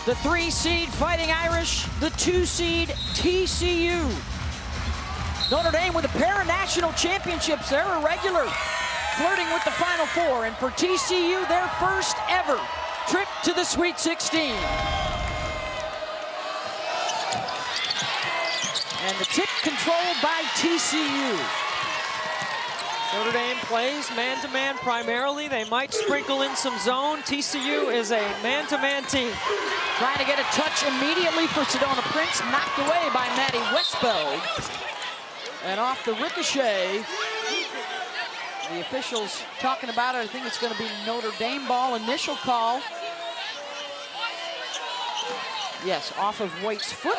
The 3 seed Fighting Irish, the 2 seed TCU. Notre Dame with a pair of national championships. They're a regular, flirting with the Final Four. And for TCU, their first ever trip to the Sweet 16. And the tip controlled by TCU. Notre Dame plays man-to-man primarily. They might sprinkle in some zone. TCU is a man-to-man team. Trying to get a touch immediately for Sedona Prince, knocked away by Maddie Westbeld. And off the ricochet, the officials talking about it. I think it's going to be Notre Dame ball, initial call. Yes, off of White's foot.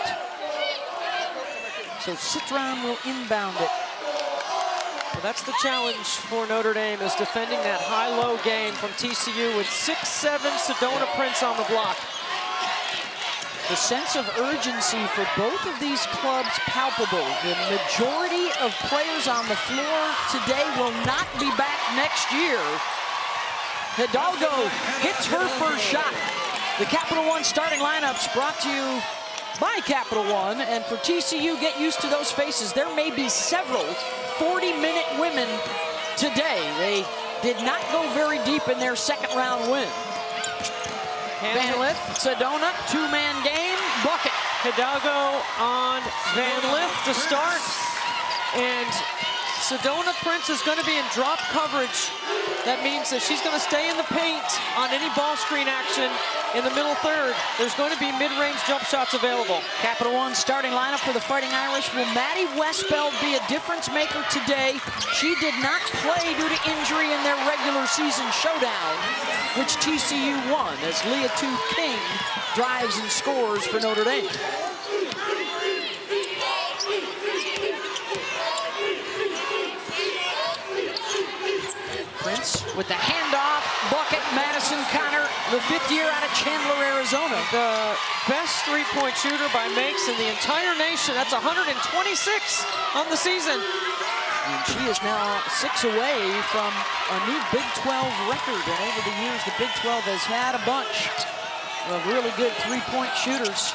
So Citron will inbound it. Well, that's the challenge for Notre Dame, is defending that high-low game from TCU with 6'7" Sedona Prince on the block. The sense of urgency for both of these clubs palpable. The majority of players on the floor today will not be back next year. Hidalgo hits her first shot. The Capital One starting lineups brought to you by Capital One. And for TCU, get used to those faces. There may be several 40-minute women today. They did not go very deep in their second-round win. Van Lith, Sedona, two-man game, bucket. Hidalgo on Van Lith to start. And Sedona Prince is going to be in drop coverage. That means that she's going to stay in the paint on any ball screen action in the middle third. There's going to be mid-range jump shots available. Capital One starting lineup for the Fighting Irish. Will Maddie Westbeld be a difference maker today? She did not play due to injury in their regular season showdown, which TCU won as Leah King drives and scores for Notre Dame. Prince with the handoff, bucket. Madison Connor, the 5th year out of Chandler, Arizona. The best three-point shooter by makes in the entire nation. That's 126 on the season. And she is now 6 away from a new Big 12 record. And over the years, the Big 12 has had a bunch of really good three-point shooters.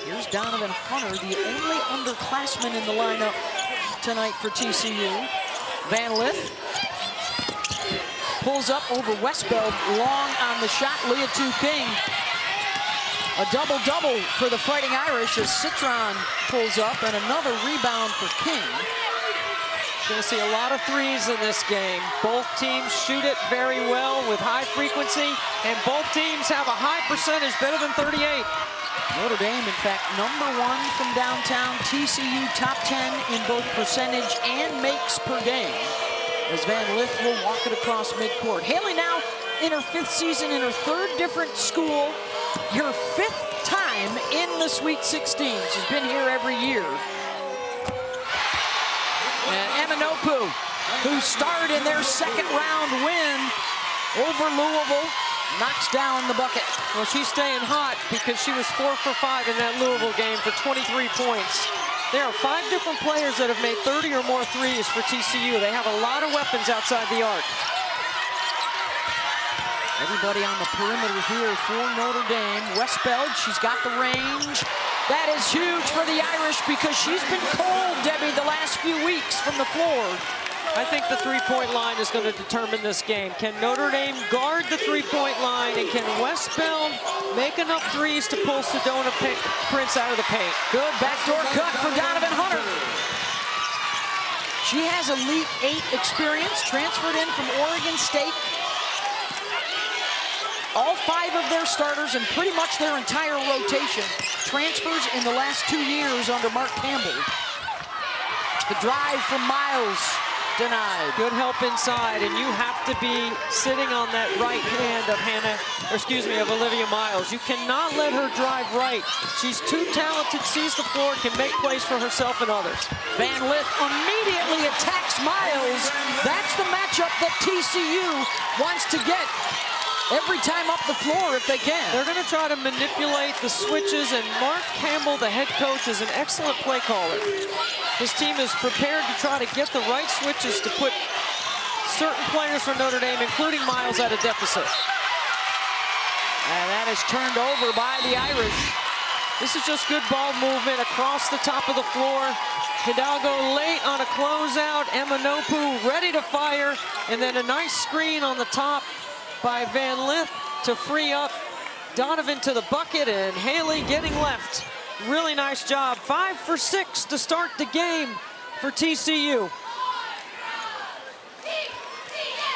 Here's Donovan Hunter, the only underclassman in the lineup tonight for TCU. Van Lith pulls up over Westbeld, long on the shot. Leah King. A double-double for the Fighting Irish as Citron pulls up, and another rebound for King. Going to see a lot of threes in this game. Both teams shoot it very well with high frequency, and both teams have a high percentage, better than 38. Notre Dame, in fact, #1 from downtown. TCU top 10 in both percentage and makes per game. As Van Lith will walk it across midcourt. Haley now in her 5th season in her 3rd different school. Her 5th time in the Sweet 16. She's been here every year. And Eminopu, who starred in their 2nd-round win over Louisville, knocks down the bucket. Well, she's staying hot because she was 4 for 5 in that Louisville game for 23 points. There are 5 different players that have made 30 or more threes for TCU. They have a lot of weapons outside the arc. Everybody on the perimeter here for Notre Dame. Westbeld, she's got the range. That is huge for the Irish because she's been cold, Debbie, the last few weeks from the floor. I think the three-point line is going to determine this game. Can Notre Dame guard the three-point line, and can Westbeld make enough threes to pull Sedona Prince out of the paint? Good backdoor cut for Donovan Hunter. She has Elite 8 experience, transferred in from Oregon State. All 5 of their starters and pretty much their entire rotation transfers in the last 2 years under Mark Campbell. The drive from Miles. Denied. Good help inside, and you have to be sitting on that right hand of Olivia Miles. You cannot let her drive right. She's too talented, sees the floor, can make plays for herself and others. Van Lith immediately attacks Miles. That's the matchup that TCU wants to get every time up the floor if they can. They're going to try to manipulate the switches, and Mark Campbell, the head coach, is an excellent play caller. His team is prepared to try to get the right switches to put certain players from Notre Dame, including Miles, at a deficit. And that is turned over by the Irish. This is just good ball movement across the top of the floor. Hidalgo late on a closeout. Emanopu ready to fire. And then a nice screen on the top by Van Lith to free up Donovan to the bucket, and Haley getting left. Really nice job. 5 for 6 to start the game for TCU.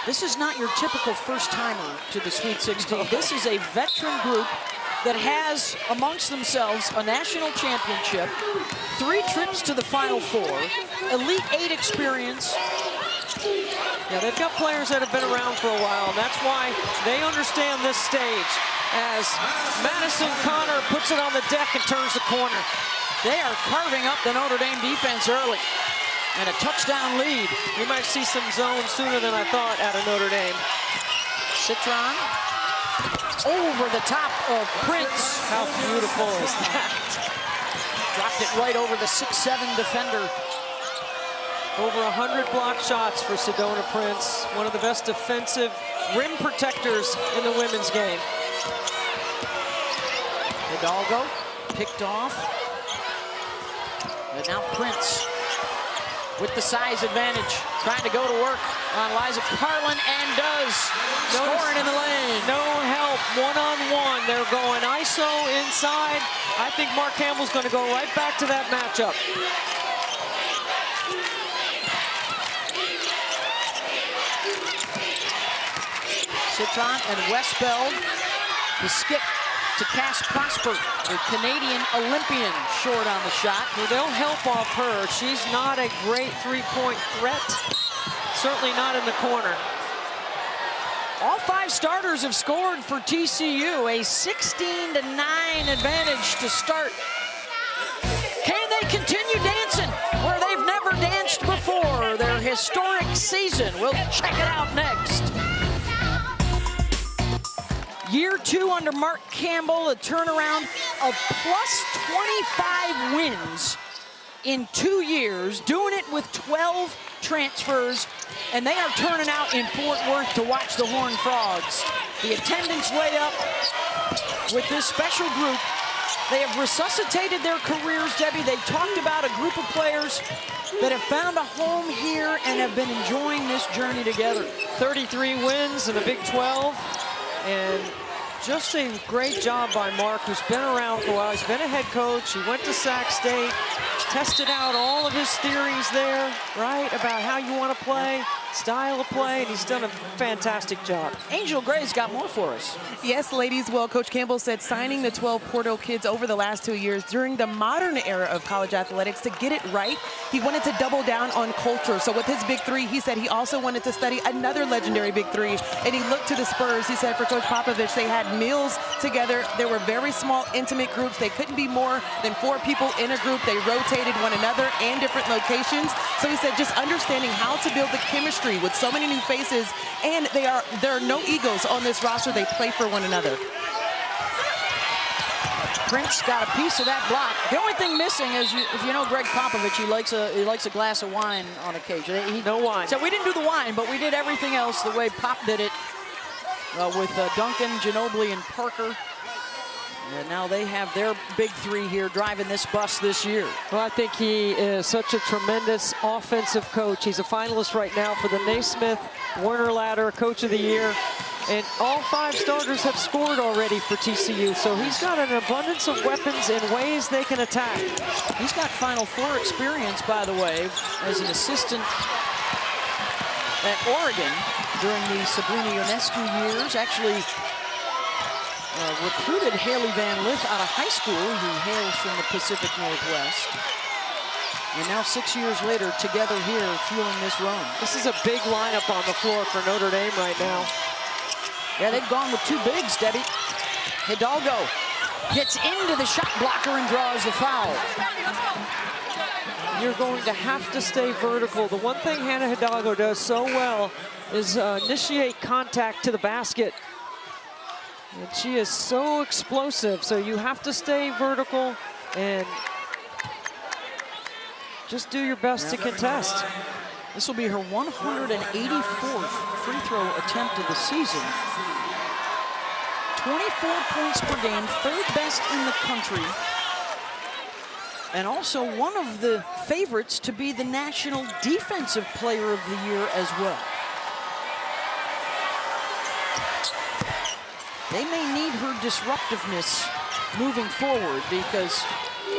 This is not your typical first-timer to the Sweet 16. This is a veteran group that has amongst themselves a national championship, 3 trips to the Final Four, Elite 8 experience. Yeah, they've got players that have been around for a while, and that's why they understand this stage. As Madison Connor puts it on the deck and turns the corner. They are carving up the Notre Dame defense early. And a touchdown lead. We might see some zone sooner than I thought out of Notre Dame. Citron over the top of Prince. How beautiful is that? Dropped it right over the 6'7" defender. Over 100 block shots for Sedona Prince. One of the best defensive rim protectors in the women's game. Hidalgo picked off. And now Prince with the size advantage, trying to go to work on Liza Carlin, and does. Scoring in the lane. No help, one-on-one. They're going ISO inside. I think Mark Campbell's going to go right back to that matchup. Citron and Westbeld, the skip to Cass Prosper, the Canadian Olympian, short on the shot. Well, they'll help off her. She's not a great three-point threat. Certainly not in the corner. All 5 starters have scored for TCU, a 16-9 advantage to start. Can they continue dancing where they've never danced before? Their historic season. We'll check it out next. Year 2 under Mark Campbell, a turnaround of plus 25 wins in 2 years, doing it with 12 transfers, and they are turning out in Fort Worth to watch the Horned Frogs. The attendance way up with this special group. They have resuscitated their careers, Debbie. They talked about a group of players that have found a home here and have been enjoying this journey together. 33 wins in the Big 12. And just a great job by Mark, who's been around for a while. He's been a head coach. He went to Sac State, tested out all of his theories there, right, about how you want to play, style of play, and he's done a fantastic job. Angel Gray's got more for us. Yes, ladies. Well, Coach Campbell said signing the 12 Portal kids over the last 2 years during the modern era of college athletics to get it right, he wanted to double down on culture. So with his Big 3, he said he also wanted to study another legendary Big 3, and he looked to the Spurs. He said for Coach Popovich, they had meals together. There were very small, intimate groups. They couldn't be more than 4 people in a group. They rotated one another and different locations. So he said just understanding how to build the chemistry with so many new faces, and there are no egos on this roster. They play for one another. Prince got a piece of that block. The only thing missing is, if you know Greg Popovich, he likes a glass of wine on occasion. No wine. So we didn't do the wine, but we did everything else the way Pop did it with Duncan, Ginobili, and Parker. And now they have their Big 3 here driving this bus this year. Well, I think he is such a tremendous offensive coach. He's a finalist right now for the Naismith Warner Ladder Coach of the Year. And all 5 starters have scored already for TCU. So he's got an abundance of weapons and ways they can attack. He's got Final Four experience, by the way, as an assistant at Oregon during the Sabrina Ionescu years. Actually, recruited Haley Van Lith out of high school, who hails from the Pacific Northwest. And now 6 years later, together here, fueling this run. This is a big lineup on the floor for Notre Dame right now. Yeah, they've gone with 2 bigs, Debbie. Hidalgo gets into the shot blocker and draws the foul. You're going to have to stay vertical. The one thing Hannah Hidalgo does so well is initiate contact to the basket. And she is so explosive, so you have to stay vertical and just do your best to contest. This will be her 184th free throw attempt of the season. 24 points per game, third best in the country, and also one of the favorites to be the National Defensive Player of the Year as well. They may need her disruptiveness moving forward because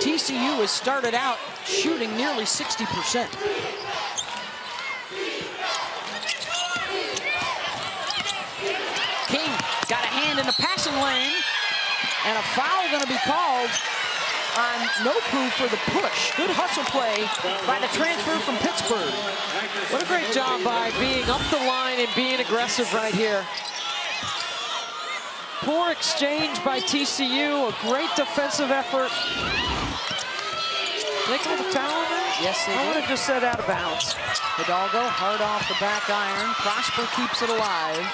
TCU has started out shooting nearly 60%. King got a hand in the passing lane, and a foul going to be called on Nopu for the push. Good hustle play by the transfer from Pittsburgh. What a great job by being up the line and being aggressive right here. Poor exchange by TCU, a great defensive effort. They called the foul on that? Yes, they I would did. have just said out of bounds. Hidalgo hard off the back iron. Prosper keeps it alive.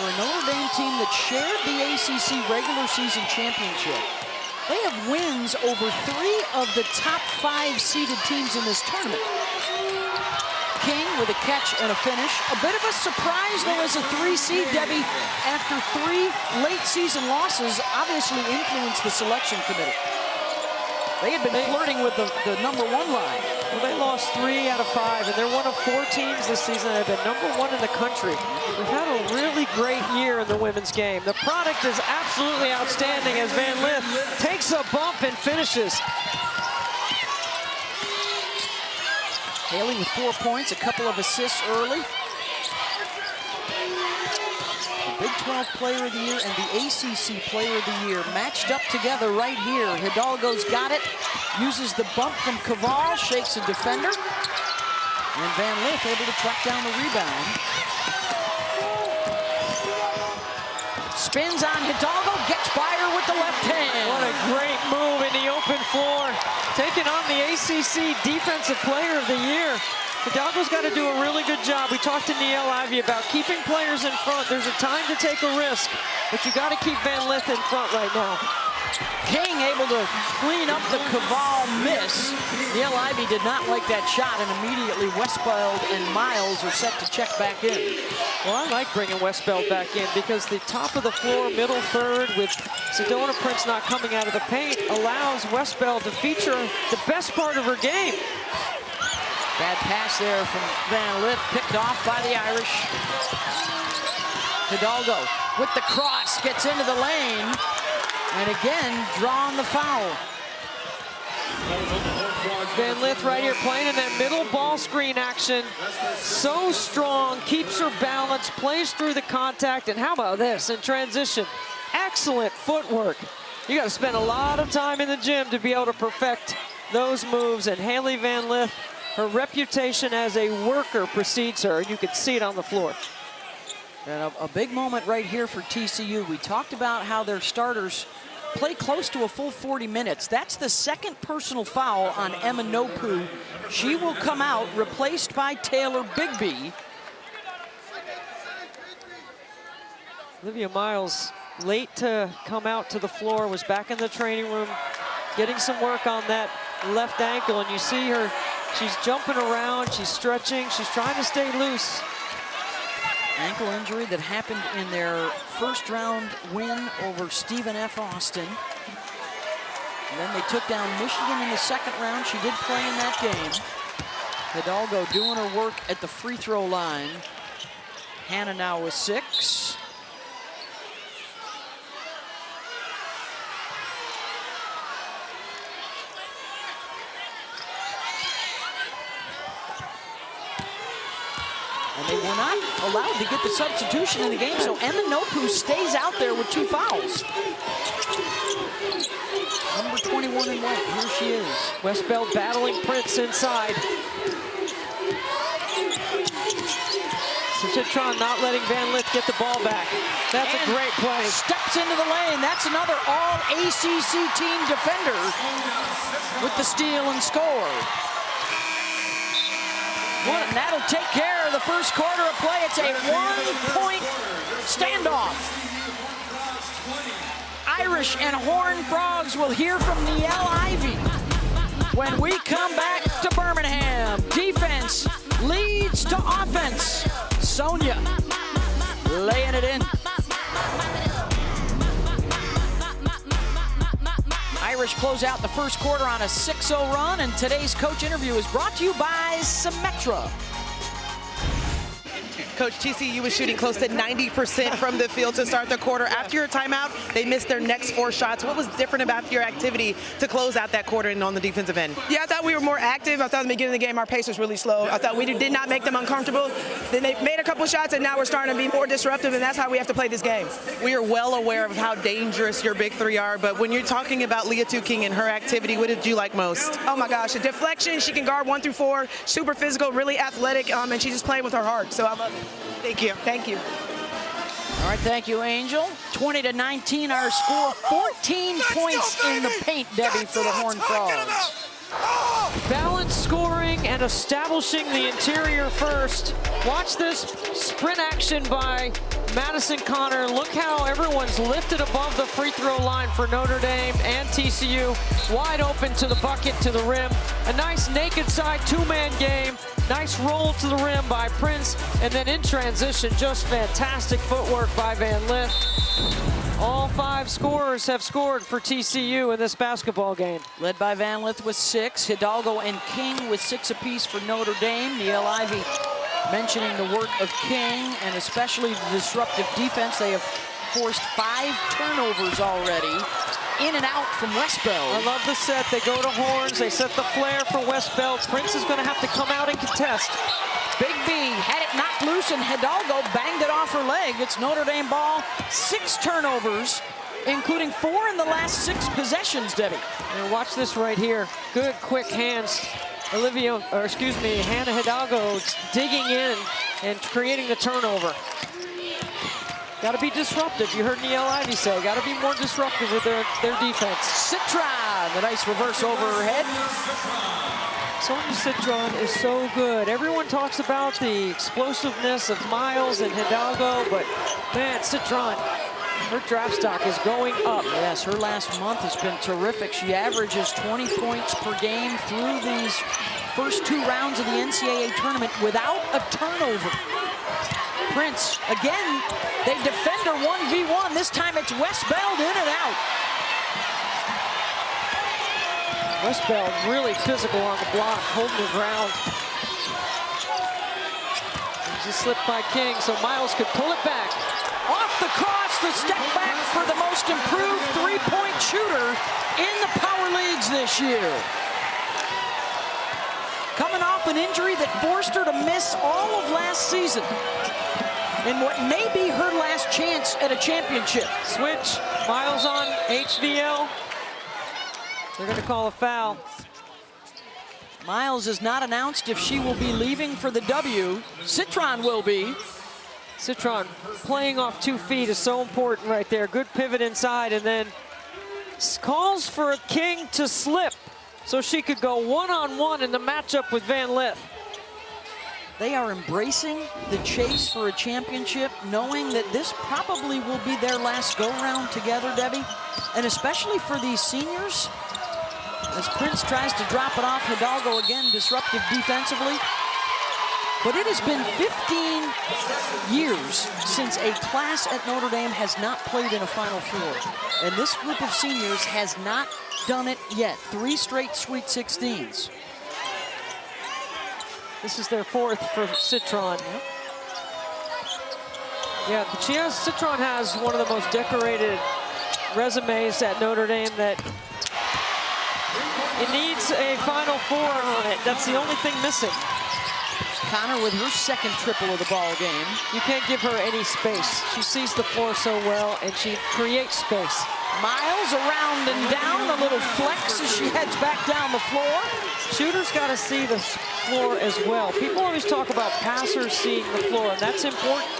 For a Notre Dame team that shared the ACC regular season championship, they have wins over 3 of the top 5 seeded teams in this tournament. King with a catch and a finish. A bit of a surprise, though, as a 3 seed, Debbie, after 3 late season losses, obviously influenced the selection committee. They had been flirting with the #1 line. Well, they lost 3 out of 5, and they're one of 4 teams this season that have been #1 in the country. We've had a really great year in the women's game. The product is absolutely outstanding as Van Lith takes a bump and finishes. Haley with 4 points, a couple of assists early. The Big 12 Player of the Year and the ACC Player of the Year matched up together right here. Hidalgo's got it, uses the bump from Caval, shakes a defender. And Van Lith able to track down the rebound. Spins on Hidalgo, gets by her with the left hand. What a great move in the open floor. Taking on the ACC Defensive Player of the Year. Hidalgo's got to do a really good job. We talked to Niele Ivey about keeping players in front. There's a time to take a risk, but you got to keep Van Lith in front right now. King able to clean up the Caval miss. Niele Ivey did not like that shot, and immediately Westbeld and Miles are set to check back in. Well, I like bringing Westbeld back in because the top of the floor, middle third, with Sedona Prince not coming out of the paint, allows Westbeld to feature the best part of her game. Bad pass there from Van Lith, picked off by the Irish. Hidalgo with the cross, gets into the lane, and again, drawing the foul. Van Lith right here playing in that middle ball screen action. So strong, keeps her balance, plays through the contact, and how about this in transition? Excellent footwork. You got to spend a lot of time in the gym to be able to perfect those moves, and Haley Van Lith, her reputation as a worker precedes her. You can see it on the floor. And a big moment right here for TCU. We talked about how their starters play close to a full 40 minutes. That's the second personal foul on Emma Nopu. She will come out, replaced by Taylor Bigby. Olivia Miles, late to come out to the floor, was back in the training room, getting some work on that left ankle, and you see her, she's jumping around, she's stretching, she's trying to stay loose. Ankle injury that happened in their first round win over Stephen F. Austin. And then they took down Michigan in the second round. She did play in that game. Hidalgo doing her work at the free throw line. Hannah now with 6. And they were not allowed to get the substitution in the game, so Emma Nopu stays out there with 2 fouls. Number 21 in white, here she is. Westbeld battling Prince inside. Citron not letting Van Lith get the ball back. That's a great play. Steps into the lane. That's another all-ACC team defender with the steal and score. And that'll take care of the first quarter of play. It's a 1-point standoff. Irish and Horned Frogs will hear from Niele Ivey when we come back to Birmingham. Defense leads to offense. Sonia laying it in. Irish close out the first quarter on a 6-0 run, and today's coach interview is brought to you by Symetra. Coach, TCU was shooting close to 90% from the field to start the quarter. After your timeout, they missed their next 4 shots. What was different about your activity to close out that quarter and on the defensive end? Yeah, I thought we were more active. I thought at the beginning of the game our pace was really slow. I thought we did not make them uncomfortable. Then they made a couple shots, and now we're starting to be more disruptive, and that's how we have to play this game. We are well aware of how dangerous your big 3 are, but when you're talking about Leah King and her activity, what did you like most? Oh my gosh, the deflection, she can guard 1 through 4, super physical, really athletic, and she's just playing with her heart, so I love it. Thank you. Thank you. All right, thank you, Angel. 20-19 our score. 14 points in the paint, Debbie, for the Horned Frogs. Balanced scoring and establishing the interior first. Watch this sprint action by Madison Connor. Look how everyone's lifted above the free throw line for Notre Dame and TCU. Wide open to the bucket, to the rim. A nice naked side 2-man game. Nice roll to the rim by Prince. And then in transition, just fantastic footwork by Van Lith. All 5 scorers have scored for TCU in this basketball game. Led by Van Lith with 6. Hidalgo and King with 6 apiece for Notre Dame. Neil Ivey mentioning the work of King and especially the disruptive defense. They have forced 5 turnovers already. In and out from Westbeld. I love the set. They go to horns. They set the flare for Westbeld. Prince is going to have to come out and contest. Big B had it knocked loose, and Hidalgo banged it off her leg. It's Notre Dame ball. 6 turnovers, including 4 in the last 6 possessions, Debbie. And watch this right here. Good, quick hands. Hannah Hidalgo digging in and creating the turnover. Got to be disruptive. You heard Neil Ivey say, got to be more disruptive with their defense. Citron, the nice reverse over her head. Sonia Citron is so good. Everyone talks about the explosiveness of Miles and Hidalgo, but man, Citron, her draft stock is going up. Yes, her last month has been terrific. She averages 20 points per game through these first 2 rounds of the NCAA tournament without a turnover. Prince, again, they defend her 1v1. This time it's Westbeld in and out. Westbeld really physical on the block, holding the ground. Just slipped by King, so Miles could pull it back. Off the cross, the step back for the most improved 3-point shooter in the power leagues this year. Coming off an injury that forced her to miss all of last season. In what may be her last chance at a championship. Switch, Miles on HVL. They're going to call a foul. Miles has not announced if she will be leaving for the W. Citron will be. Citron playing off 2 feet is so important right there. Good pivot inside, and then calls for King to slip so she could go one-on-one in the matchup with Van Lith. They are embracing the chase for a championship, knowing that this probably will be their last go-round together, Debbie. And especially for these seniors, as Prince tries to drop it off, Hidalgo again disruptive defensively. But it has been 15 years since a class at Notre Dame has not played in a Final Four. And this group of seniors has not done it yet. 3 straight Sweet 16s. This is their 4th for Citron. Yeah, Citron has one of the most decorated resumes at Notre Dame that it needs a Final Four on it. That's the only thing missing. Connor with her 2nd triple of the ball game. You can't give her any space. She sees the floor so well, and she creates space. Miles around and down, a little flex as she heads back down the floor. Shooters got to see the floor as well. People always talk about passers seeing the floor, and that's important.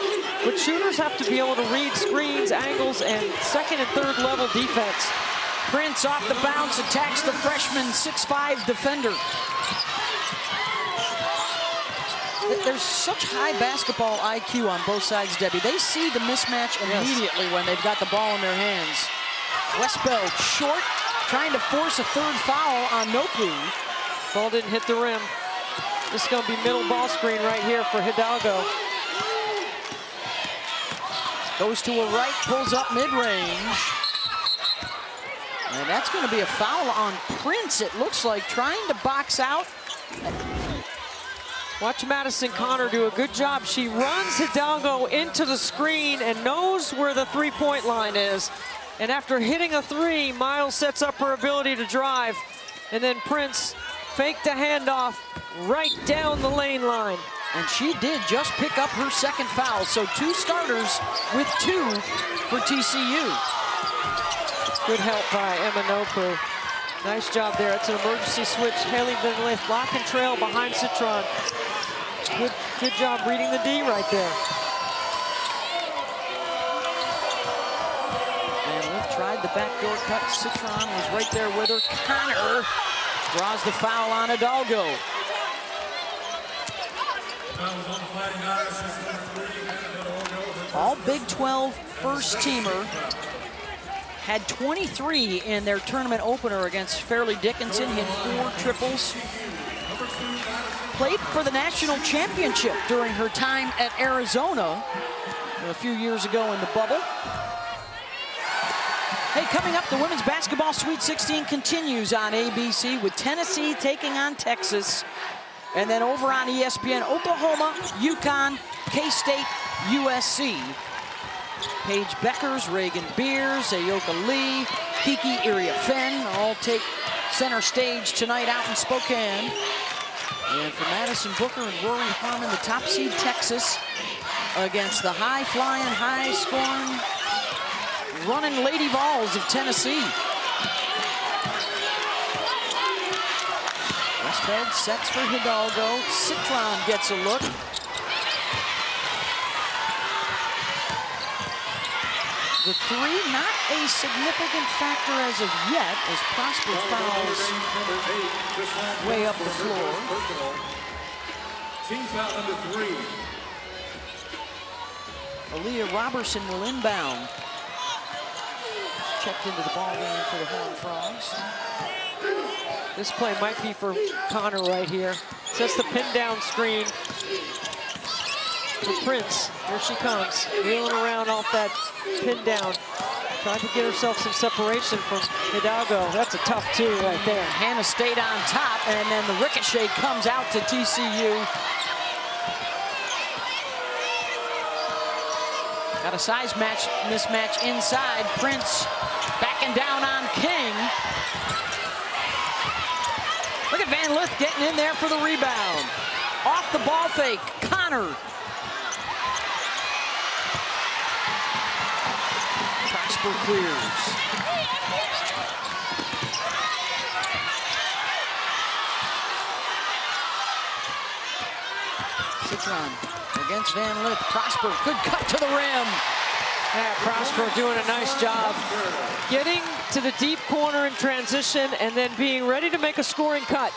But shooters have to be able to read screens, angles, and 2nd and 3rd level defense. Prince off the bounce attacks the freshman 6'5" defender. There's such high basketball IQ on both sides, Debbie. They see the mismatch immediately when they've got the ball in their hands. Westbeld short, trying to force a 3rd foul on Nopu. Ball didn't hit the rim. This is going to be middle ball screen right here for Hidalgo. Goes to a right, pulls up mid-range. And that's going to be a foul on Prince, it looks like, trying to box out. Watch Madison Connor do a good job. She runs Hidalgo into the screen and knows where the three-point line is. And after hitting a three, Miles sets up her ability to drive. And then Prince faked a handoff right down the lane line. And she did just pick up her second foul. So 2 starters with 2 for TCU. Good help by Emma Nopu. Nice job there. It's an emergency switch. Haley Van Lith block and trail behind Citron. Good job reading the D right there. Van Lith tried the backdoor cut. Citron was right there with her. Connor draws the foul on Hidalgo. All Big 12 first teamer. Had 23 in their tournament opener against Fairleigh Dickinson, hit 4 triples. Played for the national championship during her time at Arizona a few years ago in the bubble. Hey, coming up, the women's basketball Sweet 16 continues on ABC with Tennessee taking on Texas. And then over on ESPN, Oklahoma, UConn, K-State, USC. Paige Beckers, Reagan Beers, Ayoka Lee, Kiki Iriafen all take center stage tonight out in Spokane. And for Madison Booker and Rory Harmon, the top seed Texas against the high-flying, high-scoring, running Lady Vols of Tennessee. Westfeld sets for Hidalgo. Citron gets a look. The three, not a significant factor as of yet, as Prosper fouls way up the floor. Team foul number 3. Aaliyah Robertson will inbound. Checked into the ball game for the Horned Frogs. This play might be for Connor right here. Sets the pin down screen for Prince. Here she comes, wheeling around off that pin down. Trying to get herself some separation from Hidalgo. That's a tough 2 right there. Hannah stayed on top, and then the ricochet comes out to TCU. Got a size mismatch inside. Prince backing down on King. Look at Van Lith getting in there for the rebound. Off the ball fake, Connor. Prosper clears. Citron against Van Lith. Prosper, good cut to the rim. Yeah, Prosper doing a nice job getting to the deep corner in transition and then being ready to make a scoring cut.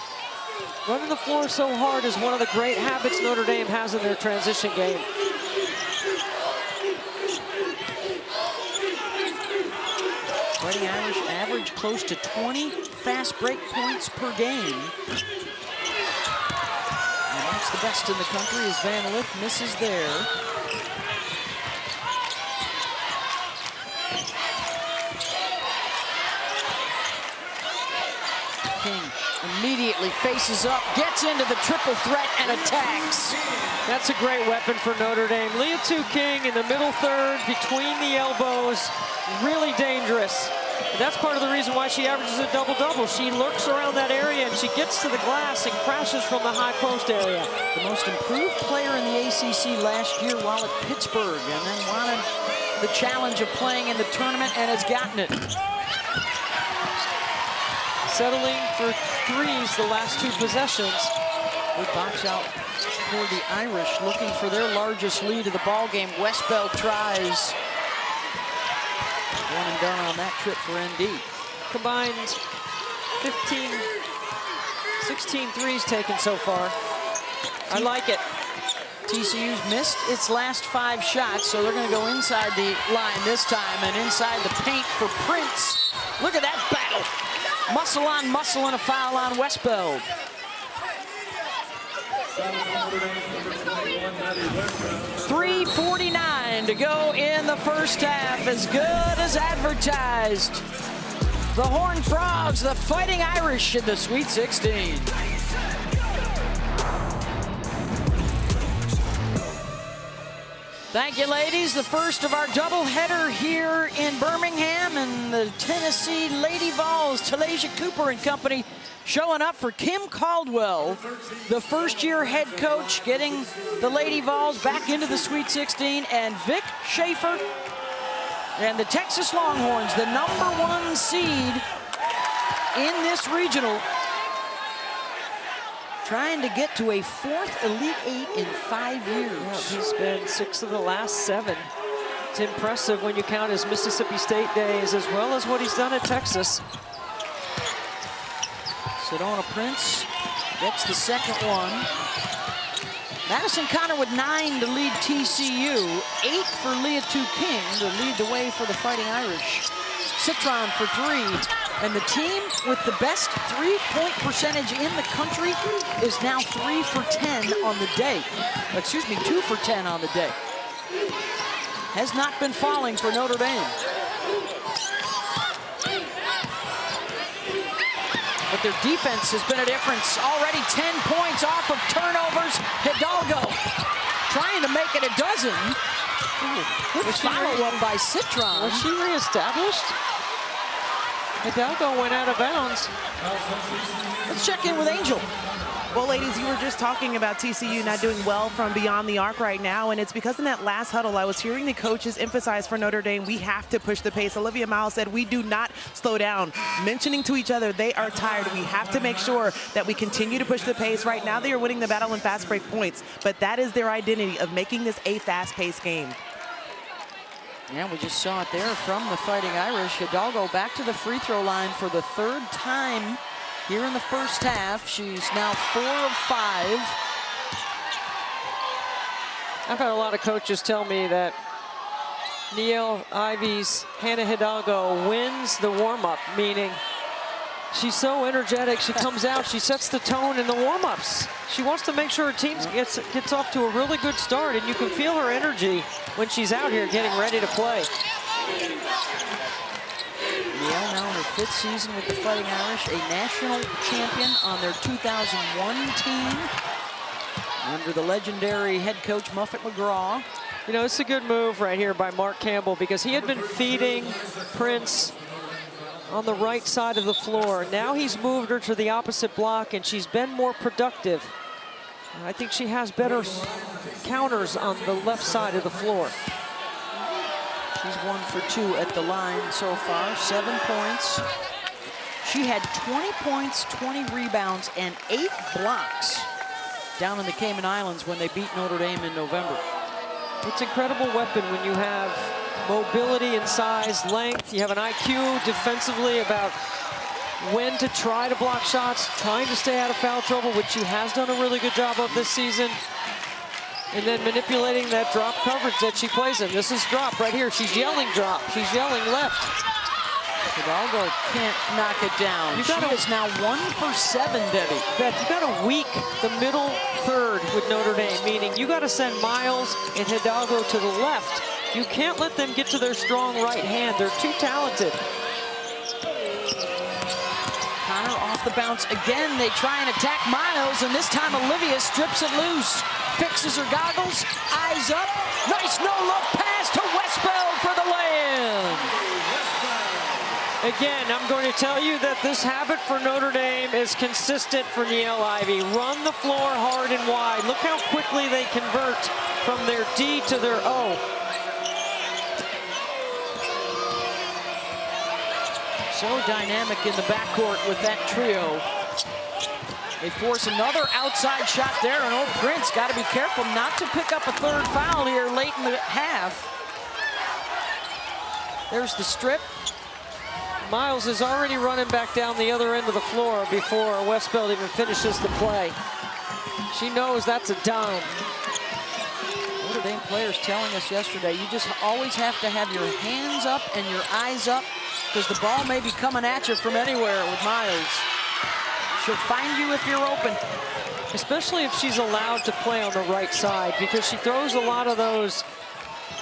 Running the floor so hard is one of the great habits Notre Dame has in their transition game. Fighting Irish average close to 20 fast break points per game. Amongst the best in the country as Van Lith misses there. King immediately faces up, gets into the triple threat and attacks. That's a great weapon for Notre Dame. Leah King in the middle third, between the elbows, really dangerous. And that's part of the reason why she averages a double-double. She lurks around that area and she gets to the glass and crashes from the high post area. The most improved player in the ACC last year while at Pittsburgh, and then wanted the challenge of playing in the tournament and has gotten it. Settling for threes the last 2 possessions. Good box out for the Irish, looking for their largest lead of the ball game. Westbeld tries. 1 and done on that trip for ND. Combined 16 threes taken so far. I like it. TCU's missed its last 5 shots, so they're going to go inside the line this time and inside the paint for Prince. Look at that battle. Muscle on muscle and a foul on Westbeld. 3:49 to go in the first half, as good as advertised. The Horned Frogs, the Fighting Irish in the Sweet 16. Thank you, ladies. The first of our doubleheader here in Birmingham, and the Tennessee Lady Vols, Talasia Cooper and company, showing up for Kim Caldwell, the first-year head coach, getting the Lady Vols back into the Sweet 16, and Vic Schaefer and the Texas Longhorns, the #1 seed in this regional, trying to get to a 4th Elite Eight in 5 years. Yeah, he's been 6 of the last 7. It's impressive when you count his Mississippi State days as well as what he's done at Texas. Sedona Prince gets the second one. Madison Connor with 9 to lead TCU. 8 for Leah King to lead the way for the Fighting Irish. Citron for 3. And the team with the best three-point percentage in the country is now 3 for 10 on the day. Excuse me, 2 for 10 on the day. Has not been falling for Notre Dame. But their defense has been a difference. Already 10 points off of turnovers. Hidalgo trying to make it a dozen. Good follow-up by Citron. Was she reestablished? Hidalgo went out of bounds. Let's check in with Angel. Well, ladies, you were just talking about TCU not doing well from beyond the arc right now, and it's because in that last huddle, I was hearing the coaches emphasize for Notre Dame, we have to push the pace. Olivia Miles said, we do not slow down. Mentioning to each other, they are tired. We have to make sure that we continue to push the pace. Right now, they are winning the battle in fast break points, but that is their identity of making this a fast-paced game. Yeah, we just saw it there from the Fighting Irish. Hidalgo back to the free throw line for the 3rd time here in the first half. She's now 4 of 5. I've had a lot of coaches tell me that Niele Ivy's Hannah Hidalgo wins the warm-up, meaning she's so energetic, she comes out, she sets the tone in the warm-ups. She wants to make sure her team gets off to a really good start, and you can feel her energy when she's out here getting ready to play. Niele now in her 5th season with the Fighting Irish, a national champion on their 2001 team under the legendary head coach Muffet McGraw. You know, it's a good move right here by Mark Campbell because he had been feeding Prince on the right side of the floor. Now he's moved her to the opposite block, and she's been more productive. I think she has better counters on the left side of the floor. She's 1 for 2 at the line so far, 7 points. She had 20 points, 20 rebounds, and 8 blocks down in the Cayman Islands when they beat Notre Dame in November. It's an incredible weapon when you have mobility and size, length. You have an IQ defensively about when to try to block shots, trying to stay out of foul trouble, which she has done a really good job of this season. And then manipulating that drop coverage that she plays in. This is drop right here. She's yelling drop. She's yelling left. Hidalgo can't knock it down. She is now 1 for 7, Debbie. Beth, you got to weak the middle third with Notre Dame, meaning you got to send Miles and Hidalgo to the left. You can't let them get to their strong right hand. They're too talented. Connor off the bounce again. They try and attack Miles, and this time Olivia strips it loose. Fixes her goggles, eyes up. Nice no-look pass to Westbell for the lay-in. Again, I'm going to tell you that this habit for Notre Dame is consistent for Niele Ivy. Run the floor hard and wide. Look how quickly they convert from their D to their O. So dynamic in the backcourt with that trio. They force another outside shot there, and old Prince got to be careful not to pick up a 3rd foul here late in the half. There's the strip. Miles is already running back down the other end of the floor before Westbell even finishes the play. She knows that's a dime. Notre Dame players telling us yesterday, you just always have to have your hands up and your eyes up, because the ball may be coming at you from anywhere with Miles. She'll find you if you're open. Especially if she's allowed to play on the right side, because she throws a lot of those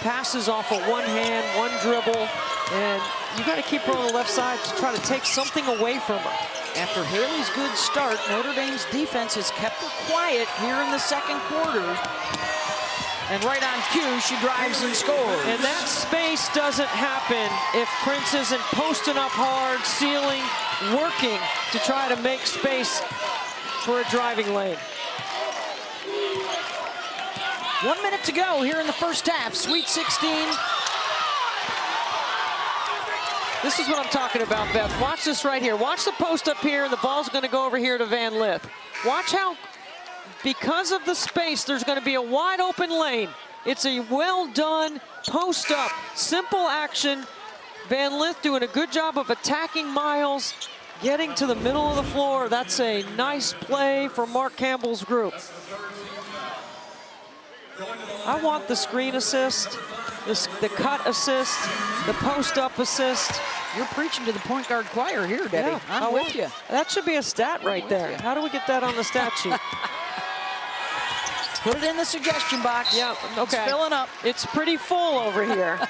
passes off of one hand, one dribble, and you got to keep her on the left side to try to take something away from her. After Haley's good start, Notre Dame's defense has kept her quiet here in the second quarter. And right on cue, she drives and scores. And that space doesn't happen if Prince isn't posting up hard, sealing, working to try to make space for a driving lane. 1 minute to go here in the first half. Sweet 16. This is what I'm talking about, Beth. Watch this right here. Watch the post up here, and the ball's going to go over here to Van Lith. Watch how, because of the space, there's going to be a wide open lane. It's a well-done post up, simple action. Van Lith doing a good job of attacking Miles, getting to the middle of the floor. That's a nice play for Mark Campbell's group. I want the screen assist, the cut assist, the post-up assist. You're preaching to the point guard choir here, Debbie. Yeah, I'm with you. That should be a stat right there. How do we get that on the stat sheet? Put it in the suggestion box. Yeah, okay. It's filling up. It's pretty full over here.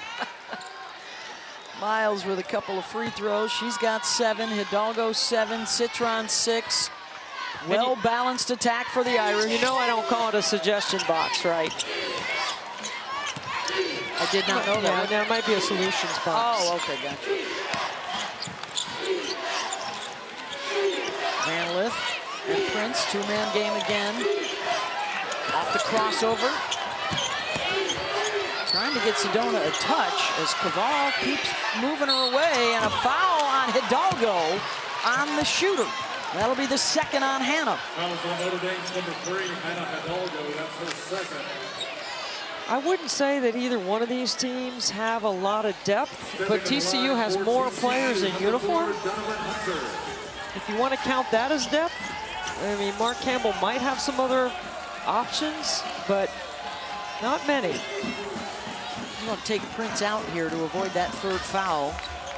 Miles with a couple of free throws. She's got 7, Hidalgo 7, Citron 6. Well-balanced attack for the Irish. You know I don't call it a suggestion box, right? I did not know that. Yeah, there might be a solutions box. Oh, okay, gotcha. Van Lith and Prince, two-man game again. Off the crossover. Trying to get Sedona a touch as Caval keeps moving her away, and a foul on Hidalgo on the shooter. That'll be the second on Hannah. Fouls on Notre Dame's number 3, Hannah Hidalgo. That's her second. I wouldn't say that either one of these teams have a lot of depth, but TCU has more players in uniform. If you want to count that as depth, I mean, Mark Campbell might have some other options, but not many. I'm going to take Prince out here to avoid that third foul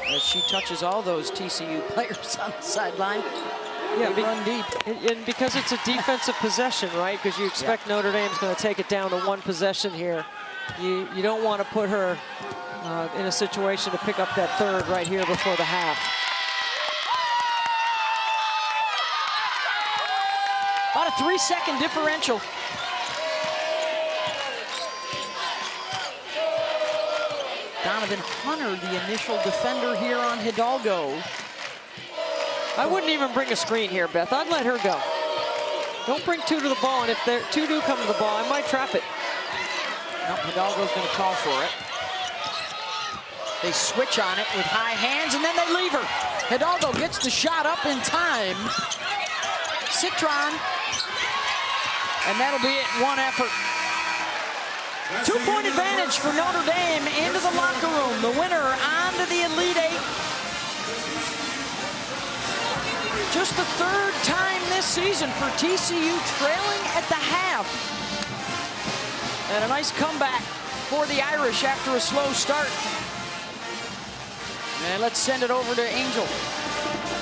as she touches all those TCU players on the sideline. Yeah, run deep. And because it's a defensive possession, right? Because you expect Notre Dame's going to take it down to one possession here. You don't want to put her in a situation to pick up that third right here before the half. About a 3-second differential. Donovan Hunter, the initial defender here on Hidalgo. I wouldn't even bring a screen here, Beth. I'd let her go. Don't bring two to the ball, and if two do come to the ball, I might trap it. Nope, Hidalgo's going to call for it. They switch on it with high hands, and then they leave her. Hidalgo gets the shot up in time. Citron, and that'll be it, one effort. 2-point advantage for Notre Dame into the locker room. The winner on to the Elite Eight. Just the third time this season for TCU trailing at the half. And a nice comeback for the Irish after a slow start. And let's send it over to Angel.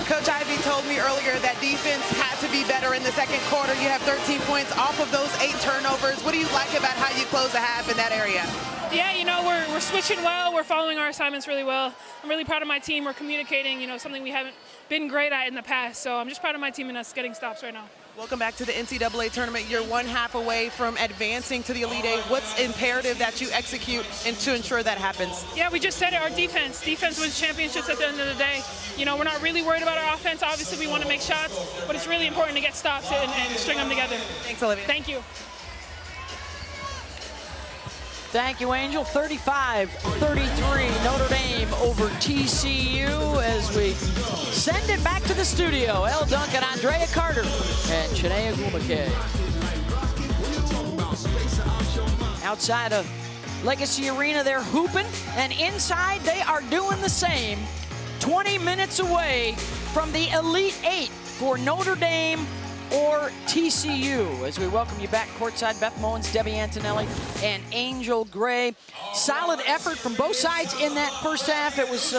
Coach Ivey told me earlier that defense had to be better in the second quarter. You have 13 points off of those 8 turnovers. What do you like about how you close the half in that area? Yeah, you know, we're switching well. We're following our assignments really well. I'm really proud of my team. We're communicating, you know, something we haven't been great at in the past. So I'm just proud of my team and us getting stops right now. Welcome back to the NCAA tournament. You're one half away from advancing to the Elite Eight. What's imperative that you execute and to ensure that happens? Yeah, we just said it, our defense. Defense wins championships at the end of the day. You know, we're not really worried about our offense. Obviously, we want to make shots, but it's really important to get stops and string them together. Thanks, Olivia. Thank you. Thank you, Angel. 35-33, Notre Dame over TCU as we send it back to the studio. Elle Duncan, Andrea Carter, and Chinea Gumake. Outside of Legacy Arena, they're hooping, and inside they are doing the same. 20 minutes away from the Elite Eight for Notre Dame or TCU? As we welcome you back courtside, Beth Mowins, Debbie Antonelli, and Angel Gray. Solid effort from both sides in that first half. It was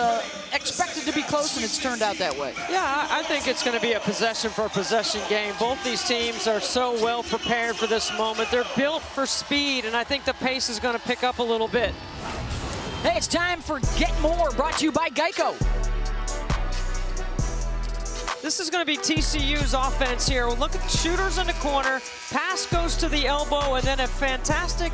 expected to be close, and it's turned out that way. Yeah, I think it's going to be a possession-for-possession game. Both these teams are so well prepared for this moment. They're built for speed, and I think the pace is going to pick up a little bit. Hey, it's time for Get More, brought to you by Geico. This is going to be TCU's offense here. We'll look at the shooters in the corner. Pass goes to the elbow, and then a fantastic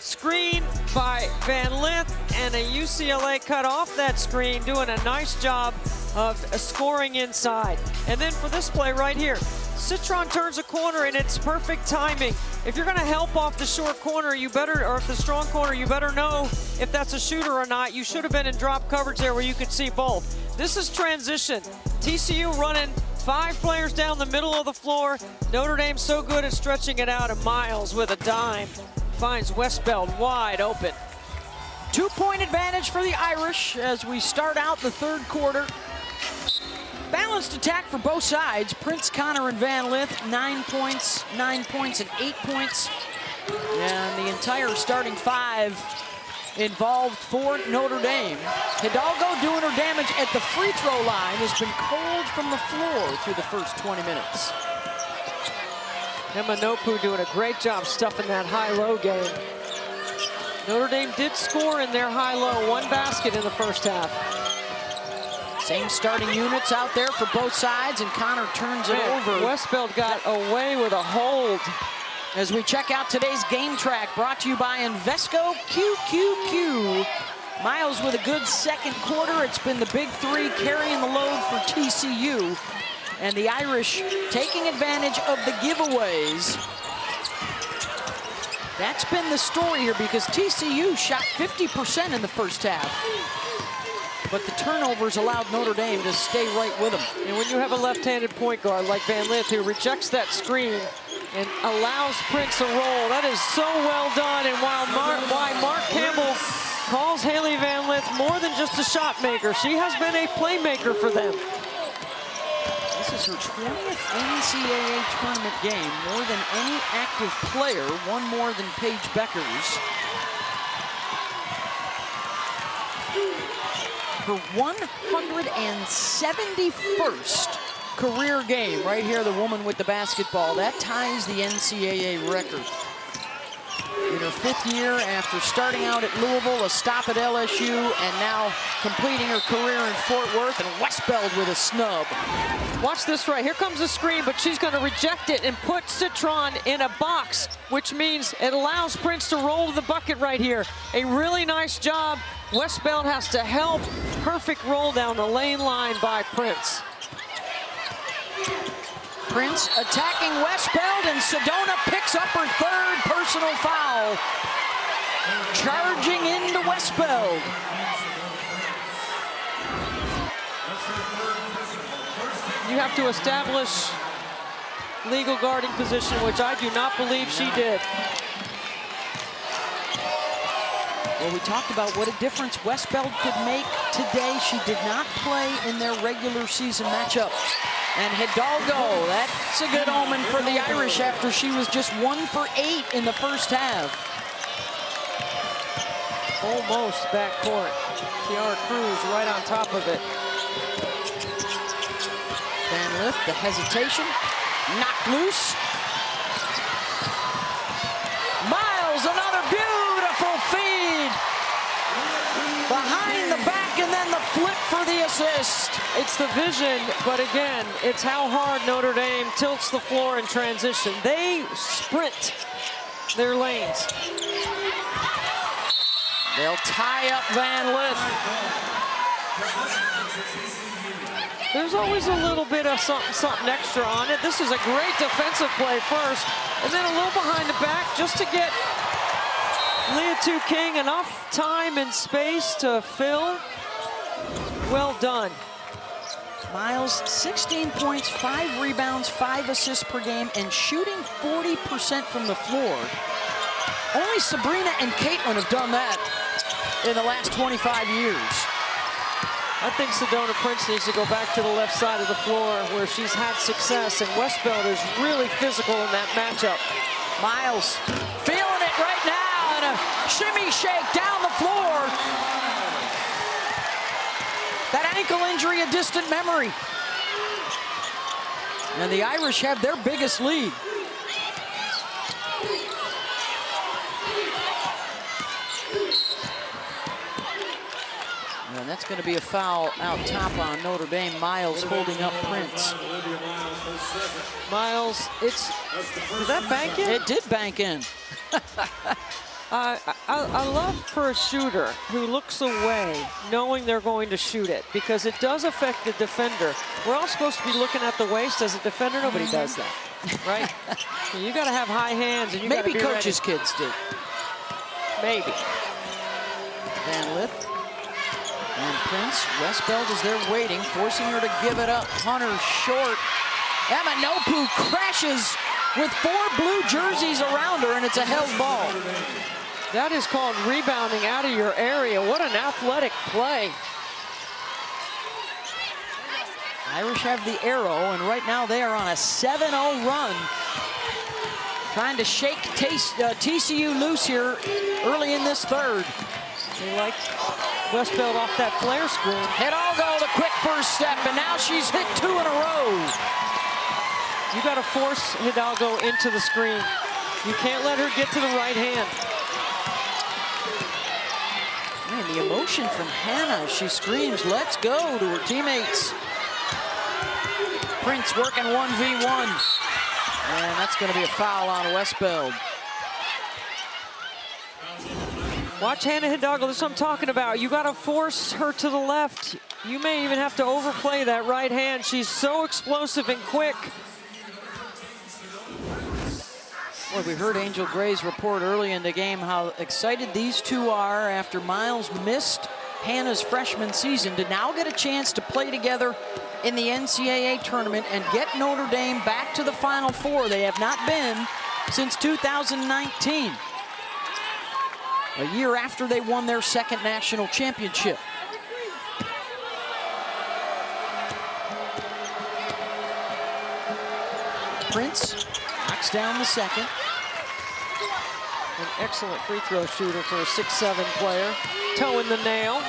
screen by Van Lith, and a UCLA cut off that screen, doing a nice job of scoring inside. And then for this play right here, Citron turns a corner, and it's perfect timing. If you're going to help off the short corner, you better, or if the strong corner, you better know if that's a shooter or not. You should have been in drop coverage there where you could see both. This is transition. TCU running 5 players down the middle of the floor. Notre Dame so good at stretching it out, and Miles with a dime finds Westbeld wide open. 2-point advantage for the Irish as we start out the third quarter. Balanced attack for both sides. Prince, Connor, and Van Lith, 9 points, 9 points, and 8 points. And the entire starting 5 involved for Notre Dame. Hidalgo doing her damage at the free throw line, has been cold from the floor through the first 20 minutes. Emma Nopu doing a great job stuffing that high-low game. Notre Dame did score in their high-low, 1 basket in the first half. Same starting units out there for both sides, and Connor turns it over. Westbeld got away with a hold. As we check out today's game track, brought to you by Invesco QQQ. Miles with a good second quarter. It's been the big 3 carrying the load for TCU. And the Irish taking advantage of the giveaways. That's been the story here because TCU shot 50% in the first half. But the turnovers allowed Notre Dame to stay right with them. And when you have a left-handed point guard like Van Lith who rejects that screen and allows Prince a roll, that is so well done. And while Mark Campbell calls Haley Van Lith more than just a shot maker, she has been a playmaker for them. This is her 20th NCAA tournament game, more than any active player, 1 more than Paige Beckers. Her 171st career game, right here, the woman with the basketball. That ties the NCAA record. In her 5th year after starting out at Louisville, a stop at LSU, and now completing her career in Fort Worth, and Westbeld with a snub. Watch this right. Here comes the screen, but she's going to reject it and put Citron in a box, which means it allows Prince to roll to the bucket right here. A really nice job. Westbeld has to help. Perfect roll down the lane line by Prince. Prince attacking Westbeld, and Sedona picks up her 3rd personal foul. Charging into Westbeld. You have to establish legal guarding position, which I do not believe she did. Well, we talked about what a difference Westbeld could make today. She did not play in their regular season matchup. And Hidalgo, that's a good omen for the Irish after she was just 1 for 8 in the first half. Almost backcourt. Tiara Cruz right on top of it. Van Lith, the hesitation, knocked loose. Miles, another beautiful feed. Behind the back, and then the flip for the assist. It's the vision, but again, it's how hard Notre Dame tilts the floor in transition. They sprint their lanes. They'll tie up Van Lith. There's always a little bit of something extra on it. This is a great defensive play first, and then a little behind the back just to get Leah Tu King enough time and space to fill. Well done. Miles, 16 points, 5 rebounds, 5 assists per game, and shooting 40% from the floor. Only Sabrina and Caitlin have done that in the last 25 years. I I think Sedona Prince needs to go back to the left side of the floor where she's had success, and Westbeld is really physical in that matchup. Miles feeling it right now, and a shimmy shake down the floor. That ankle injury, a distant memory. And the Irish have their biggest lead. And that's going to be a foul out top on Notre Dame. Miles holding up Prince. Miles, did that bank in? It did bank in. I love for a shooter who looks away knowing they're going to shoot it, because it does affect the defender. We're all supposed to be looking at the waist as a defender. Nobody does that, right? You got to have high hands, and you got to be Maybe coaches' ready. kids do. Maybe. Van Lith and Prince. Westbeld is there waiting, forcing her to give it up. Hunter short. Emma Nopu crashes with 4 blue jerseys around her, and it's a held ball. That is called rebounding out of your area. What an athletic play. Irish have the arrow, and right now they are on a 7-0 run. Trying to shake TCU loose here early in this third. They like Westbeld off that flare screen. Hidalgo, the quick first step, and now she's hit 2 in a row. You got to force Hidalgo into the screen. You can't let her get to the right hand. Man, the emotion from Hannah as she screams, "Let's go," to her teammates. Prince working 1v1. And that's going to be a foul on Westbeld. Watch Hannah Hidalgo, this is what I'm talking about. You got to force her to the left. You may even have to overplay that right hand. She's so explosive and quick. Well, we heard Angel Gray's report early in the game how excited these two are after Miles missed Hannah's freshman season to now get a chance to play together in the NCAA tournament and get Notre Dame back to the Final Four. They have not been since 2019, a year after they won their second national championship. Prince knocks down the second. An excellent free throw shooter for a 6'7" player. Toe in the nail.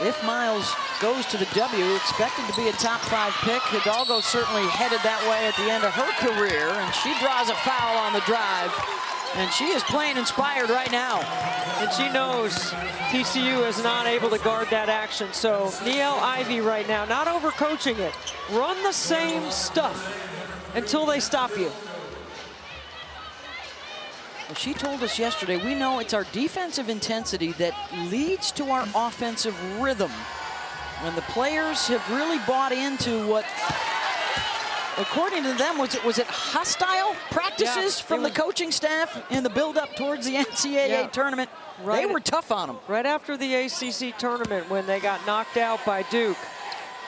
If Miles goes to the W, expected to be a top 5 pick, Hidalgo certainly headed that way at the end of her career, and she draws a foul on the drive, and she is playing inspired right now. And she knows TCU is not able to guard that action, so Niele Ivey right now, not overcoaching it. Run the same stuff until they stop you. Well, she told us yesterday, we know it's our defensive intensity that leads to our offensive rhythm. When the players have really bought into what, according to them, was it hostile practices from the coaching staff in the build-up towards the NCAA tournament? Right. They were tough on them. Right after the ACC tournament, when they got knocked out by Duke,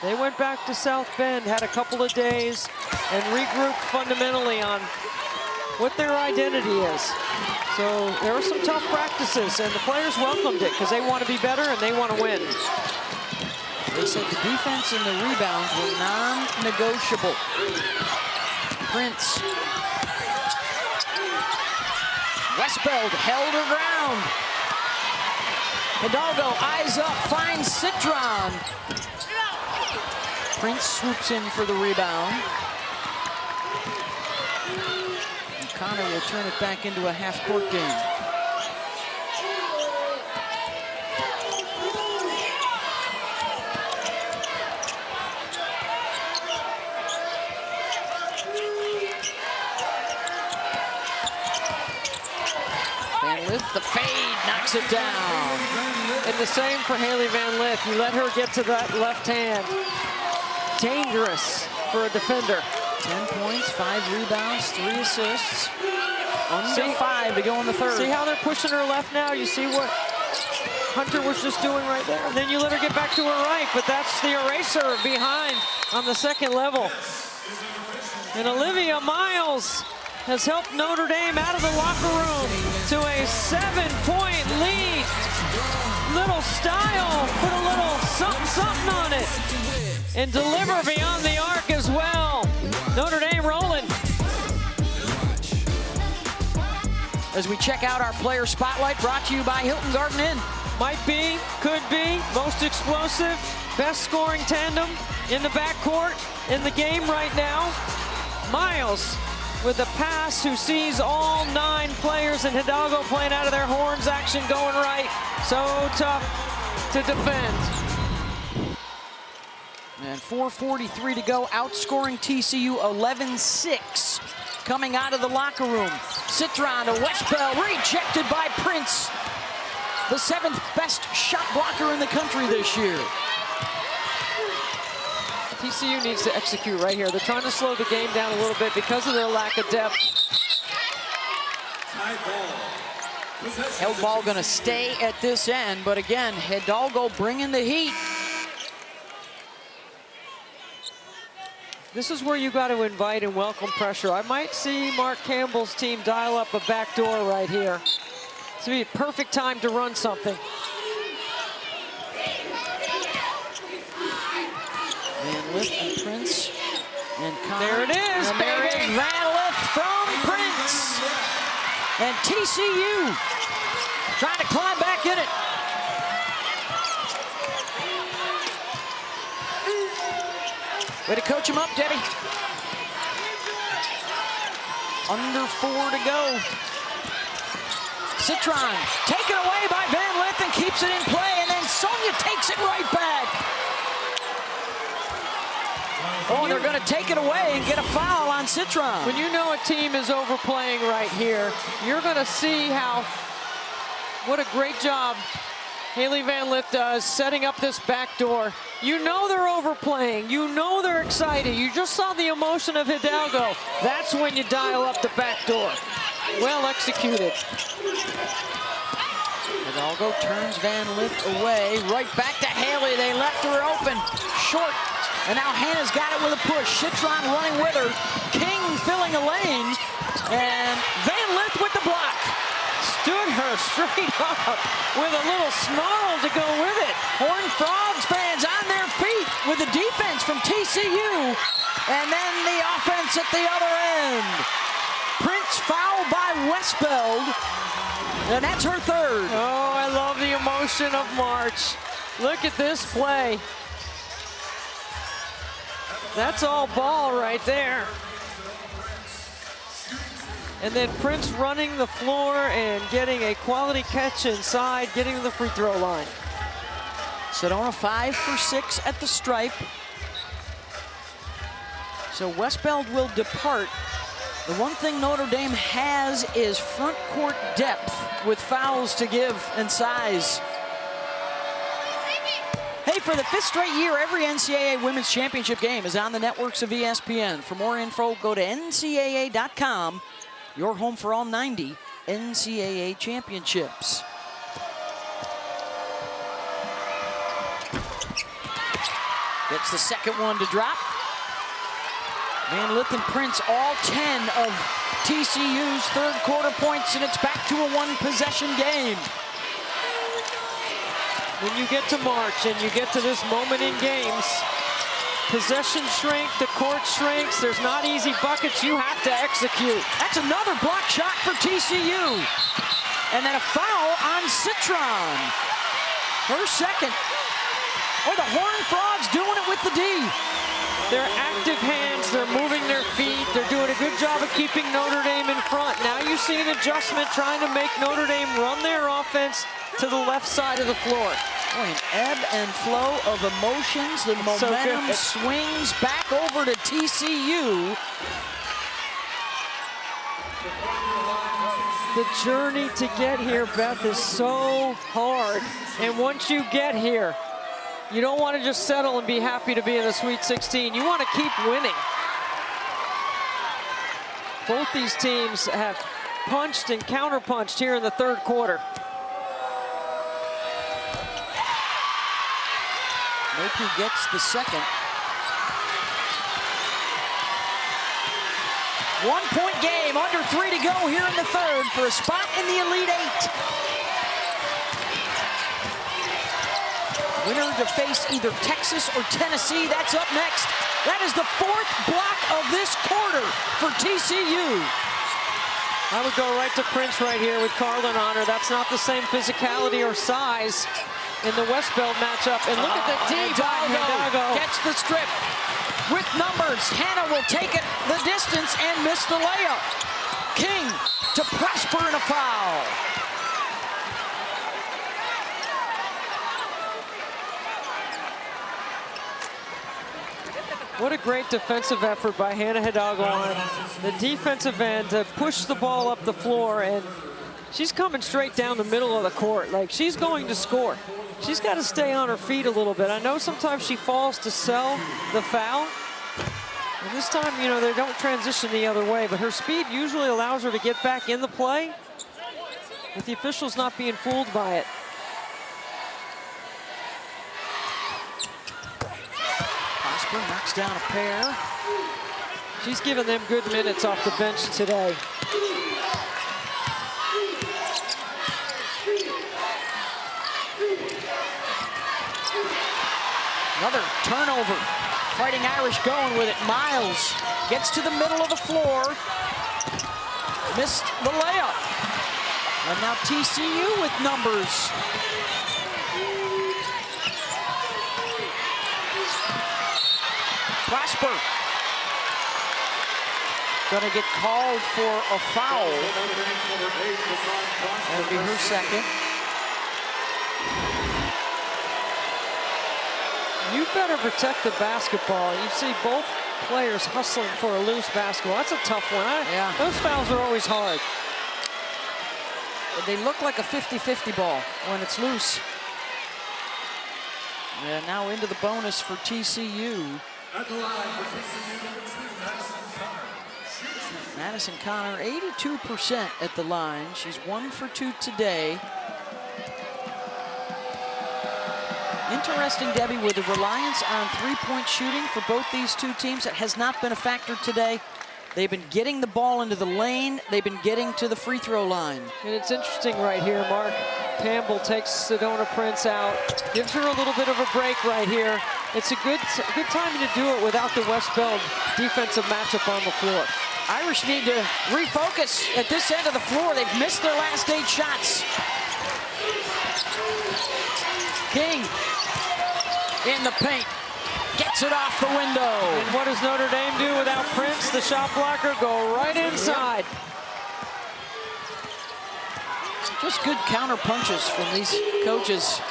they went back to South Bend, had a couple of days, and regrouped fundamentally on what their identity is. So there were some tough practices, and the players welcomed it because they want to be better and they want to win. They said the defense and the rebounds were non-negotiable. Prince. Westbeld held her ground. Hidalgo eyes up, finds Citron. Prince swoops in for the rebound. And Connor will turn it back into a half-court game. With the fade, knocks it down. And the same for Haley Van Lith. You let her get to that left hand. Dangerous for a defender. 10 points, 5 rebounds, 3 assists. Under 5 to go in the third. See how they're pushing her left now? You see what Hunter was just doing right there? And then you let her get back to her right, but that's the eraser behind on the second level. And Olivia Miles has helped Notre Dame out of the locker room to a 7-point lead. Little style for the and deliver beyond the arc as well. Notre Dame rolling. As we check out our player spotlight, brought to you by Hilton Garden Inn. Might be, could be, most explosive, best scoring tandem in the backcourt in the game right now. Miles with a pass who sees all 9 players, and Hidalgo playing out of their horns, action going right. So tough to defend. And 4:43 to go, outscoring TCU 11-6. Coming out of the locker room. Citron to Westbell, rejected by Prince. The 7th best shot blocker in the country this year. TCU needs to execute right here. They're trying to slow the game down a little bit because of their lack of depth. Held ball gonna stay at this end, but again, Hidalgo bringing the heat. This is where you got to invite and welcome pressure. I might see Mark Campbell's team dial up a backdoor right here. It's gonna be a perfect time to run something. Van Lith and Prince and Connor. There it is, and there baby. is Van Lith from Prince. And TCU trying to climb back in it. Way to coach him up, Debbie. Under 4 to go. Citron taken away by Van Lith and keeps it in play, and then Sonia takes it right back. Oh, and they're going to take it away and get a foul on Citron. When you know a team is overplaying right here, you're going to see what a great job Haley Van Lith does setting up this backdoor. You know they're overplaying. You know they're excited. You just saw the emotion of Hidalgo. That's when you dial up the backdoor. Well executed. Hidalgo turns Van Lith away. Right back to Haley. They left her open. Short. And now Hannah's got it with a push. Citron running with her. King filling a lane. And Van Lith with the block. Stood her straight up with a little snarl to go with it. Horned Frogs fans on their feet with the defense from TCU. And then the offense at the other end. Prince fouled by Westbeld. And that's her 3rd. Oh, I love the emotion of March. Look at this play. That's all ball right there. And then Prince running the floor and getting a quality catch inside, getting to the free throw line. Sedona 5 for 6 at the stripe. So Westbeld will depart. The one thing Notre Dame has is front court depth with fouls to give and size. Hey, for the 5th straight year, every NCAA Women's Championship game is on the networks of ESPN. For more info, go to ncaa.com. Your home for all 90 NCAA championships. Gets the second one to drop. Van Lith and Prince, all 10 of TCU's 3rd quarter points, and it's back to a 1-possession game. When you get to March and you get to this moment in games, possession shrink, the court shrinks, there's not easy buckets, you have to execute. That's another block shot for TCU. And then a foul on Citron. Her 2nd. Boy, the Horned Frogs doing it with the D. They're active hands, they're moving their feet, they're doing a good job of keeping Notre Dame in front. Now you see an adjustment trying to make Notre Dame run their offense to the left side of the floor. Boy, an ebb and flow of emotions. The momentum swings back over to TCU. The journey to get here, Beth, is so hard. And once you get here, you don't want to just settle and be happy to be in the Sweet 16. You want to keep winning. Both these teams have punched and counterpunched here in the 3rd quarter. Napier gets the 2nd. 1-point game, under 3 to go here in the 3rd for a spot in the Elite 8. Winner to face either Texas or Tennessee. That's up next. That is the 4th block of this quarter for TCU. I would go right to Prince right here with Carlin on her. That's not the same physicality or size in the West Belt matchup. And look at the D by Hidalgo. Gets the strip with numbers. Hannah will take it the distance and miss the layup. King to Prosper in a foul. What a great defensive effort by Hannah Hidalgo on the defensive end to push the ball up the floor, and she's coming straight down the middle of the court. Like, she's going to score. She's got to stay on her feet a little bit. I know sometimes she falls to sell the foul, and this time, you know, they don't transition the other way, but her speed usually allows her to get back in the play with the officials not being fooled by it. Prosper knocks down a pair. She's given them good minutes off the bench today. Another turnover. Fighting Irish going with it. Miles gets to the middle of the floor. Missed the layup. And now TCU with numbers. Prosper. Gonna get called for a foul. That'll be her second. You better protect the basketball. You see both players hustling for a loose basketball. That's a tough one. Yeah. Those fouls are always hard. They look like a 50-50 ball when it's loose. And now into the bonus for TCU. At the line for TCU, Madison Connor, 82% at the line. She's 1 for 2 today. Interesting, Debbie, with the reliance on three-point shooting for both these two teams, it has not been a factor today. They've been getting the ball into the lane. They've been getting to the free throw line. And it's interesting right here. Mark Campbell takes Sedona Prince out, gives her a little bit of a break right here. It's a good timing to do it without the West Belt defensive matchup on the floor. Irish need to refocus at this end of the floor. They've missed their last 8 shots. King in the paint, gets it off the window. And what does Notre Dame do without Prince? The shot blocker go right inside. Just good counter punches from these coaches.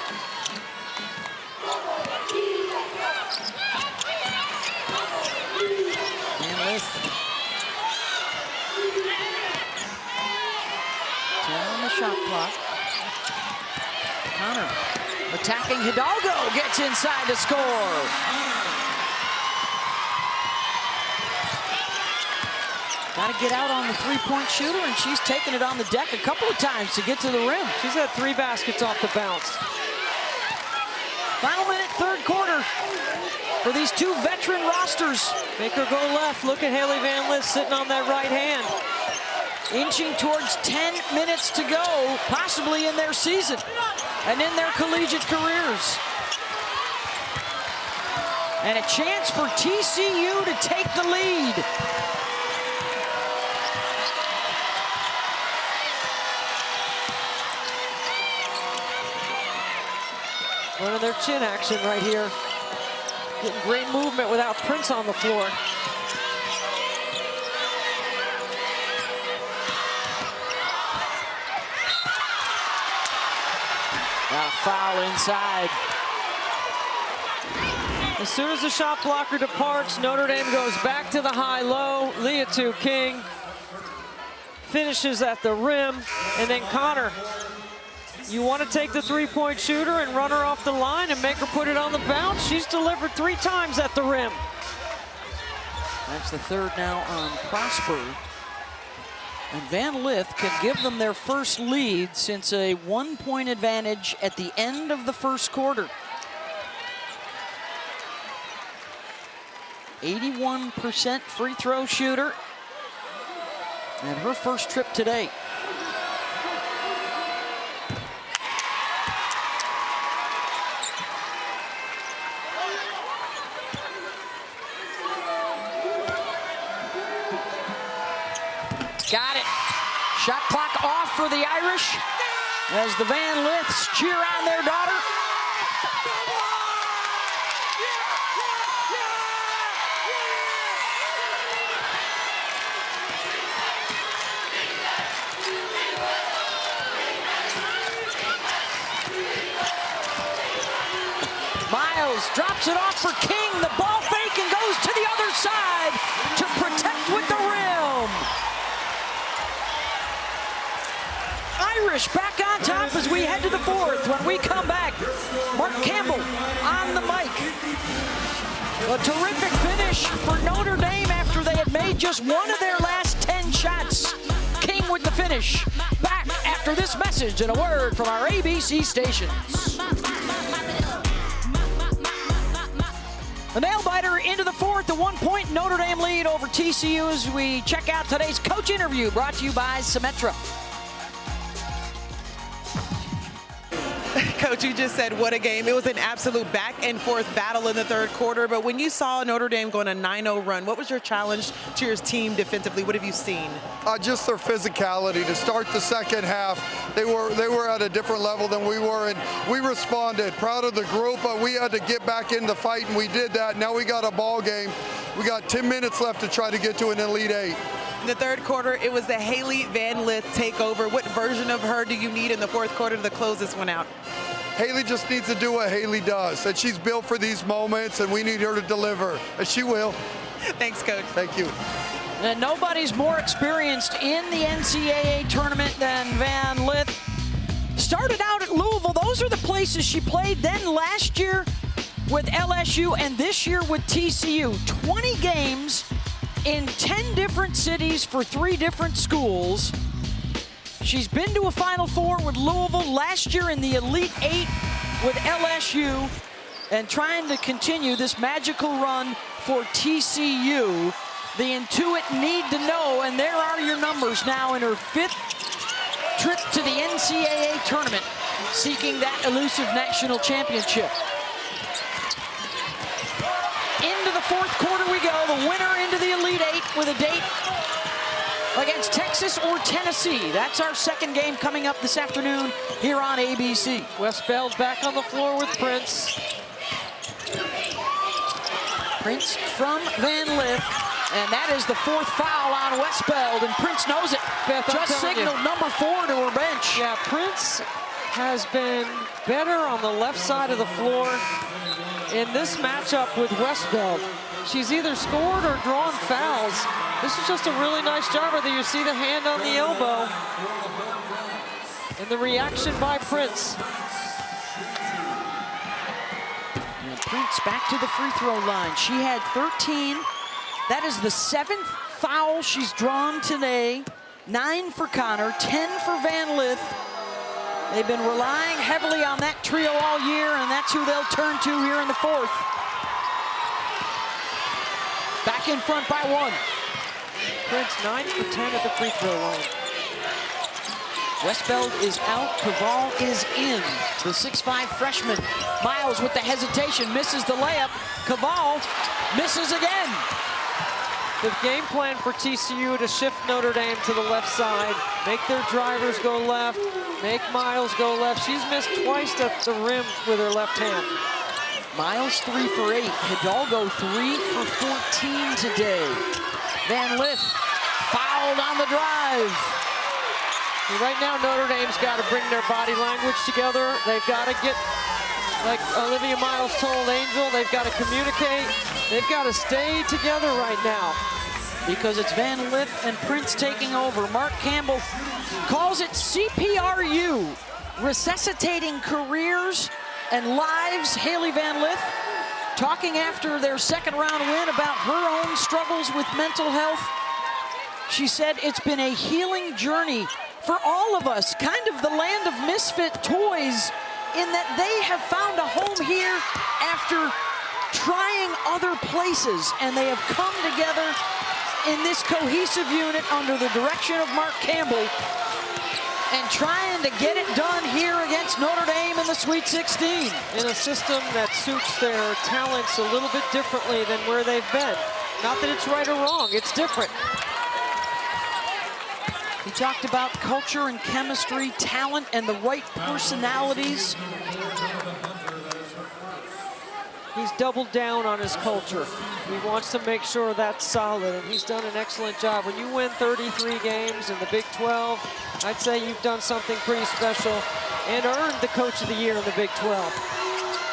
And with 10 on the shot clock. Connor attacking Hidalgo, gets inside to score. Got to get out on the three-point shooter, and she's taken it on the deck a couple of times to get to the rim. She's had 3 baskets off the bounce. Final minute, 3rd quarter for these two veteran rosters. Make her go left. Look at Haley Van Lith sitting on that right hand. Inching towards 10 minutes to go, possibly in their season and in their collegiate careers. And a chance for TCU to take the lead. Running their chin action right here. Getting great movement without Prince on the floor. Got a foul inside. As soon as the shot blocker departs, Notre Dame goes back to the high-low. Liatu King finishes at the rim, and then Connor. You want to take the three-point shooter and run her off the line and make her put it on the bounce? She's delivered 3 times at the rim. That's the 3rd now on Prosper. And Van Lith can give them their first lead since a 1-point advantage at the end of the 1st quarter. 81% free throw shooter. And her first trip today. Got it. Shot clock off for the Irish as the Van Liths cheer on their daughter. Miles drops it off for King. The ball fake and goes to the other side to protect with the rim. Irish back on top as we head to the fourth. When we come back, Mark Campbell on the mic. A terrific finish for Notre Dame after they had made just one of their last 10 shots. King with the finish. Back after this message and a word from our ABC stations. A nail-biter into the fourth, a 1-point Notre Dame lead over TCU as we check out today's coach interview brought to you by Symetra. Coach, you just said what a game. It was an absolute back and forth battle in the third quarter, but when you saw Notre Dame go on a 9-0 run, what was your challenge to your team defensively? What have you seen? Just their physicality. To start the second half, they were at a different level than we were, and we responded. Proud of the group, but we had to get back in the fight, and we did that. Now we got a ball game. We got 10 minutes left to try to get to an Elite Eight. In the third quarter, it was the Haley Van Lith takeover. What version of her do you need in the fourth quarter to close this one out? Haley just needs to do what Haley does, and she's built for these moments, and we need her to deliver, and she will. Thanks, Coach. Thank you. And nobody's more experienced in the NCAA tournament than Van Lith. Started out at Louisville. Those are the places she played. Then last year with LSU and this year with TCU. 20 games in 10 different cities for 3 different schools. She's been to a Final Four with Louisville, last year in the Elite Eight with LSU, and trying to continue this magical run for TCU. The Intuit need to know, and there are your numbers now in her 5th trip to the NCAA tournament, seeking that elusive national championship. Into the fourth quarter we go, the winner into the Elite Eight with a date against Texas or Tennessee. That's our second game coming up this afternoon here on ABC. Westbell's back on the floor with Prince. Prince from Van Lith, and that is the 4th foul on Westbeld, and Prince knows it. Beth, just signaled number 4 to her bench. Yeah, Prince has been better on the left side of the floor in this matchup with Westbeld. She's either scored or drawn fouls. This is just a really nice job whether you see the hand on the elbow. And the reaction by Prince. And Prince back to the free throw line. She had 13. That is the 7th foul she's drawn today. 9 for Connor, 10 for Van Lith. They've been relying heavily on that trio all year, and that's who they'll turn to here in the fourth. Back in front by 1. Prince 9 for 10 at the free throw line. Westbeld is out, Caval is in. The 6'5" freshman. Miles with the hesitation, misses the layup. Caval misses again. The game plan for TCU to shift Notre Dame to the left side, make their drivers go left, make Miles go left. She's missed twice at the rim with her left hand. Miles 3 for 8. Hidalgo 3 for 14 today. Van Lith fouled on the drive. Right now, Notre Dame's got to bring their body language together. They've got to get, like Olivia Miles told Angel, they've got to communicate. They've got to stay together right now. Because it's Van Lith and Prince taking over. Mark Campbell calls it CPRU, resuscitating careers and lives. Haley Van Lith talking after their second round win about her own struggles with mental health. She said it's been a healing journey for all of us, kind of the land of misfit toys, in that they have found a home here after trying other places, and they have come together in this cohesive unit under the direction of Mark Campbell and trying to get it done here against Notre Dame in the Sweet 16. In a system that suits their talents a little bit differently than where they've been. Not that it's right or wrong, it's different. talked about culture and chemistry, talent, and the right personalities. He's doubled down on his culture. He wants to make sure that's solid, and he's done an excellent job. When you win 33 games in the Big 12, I'd say you've done something pretty special and earned the Coach of the Year in the Big 12.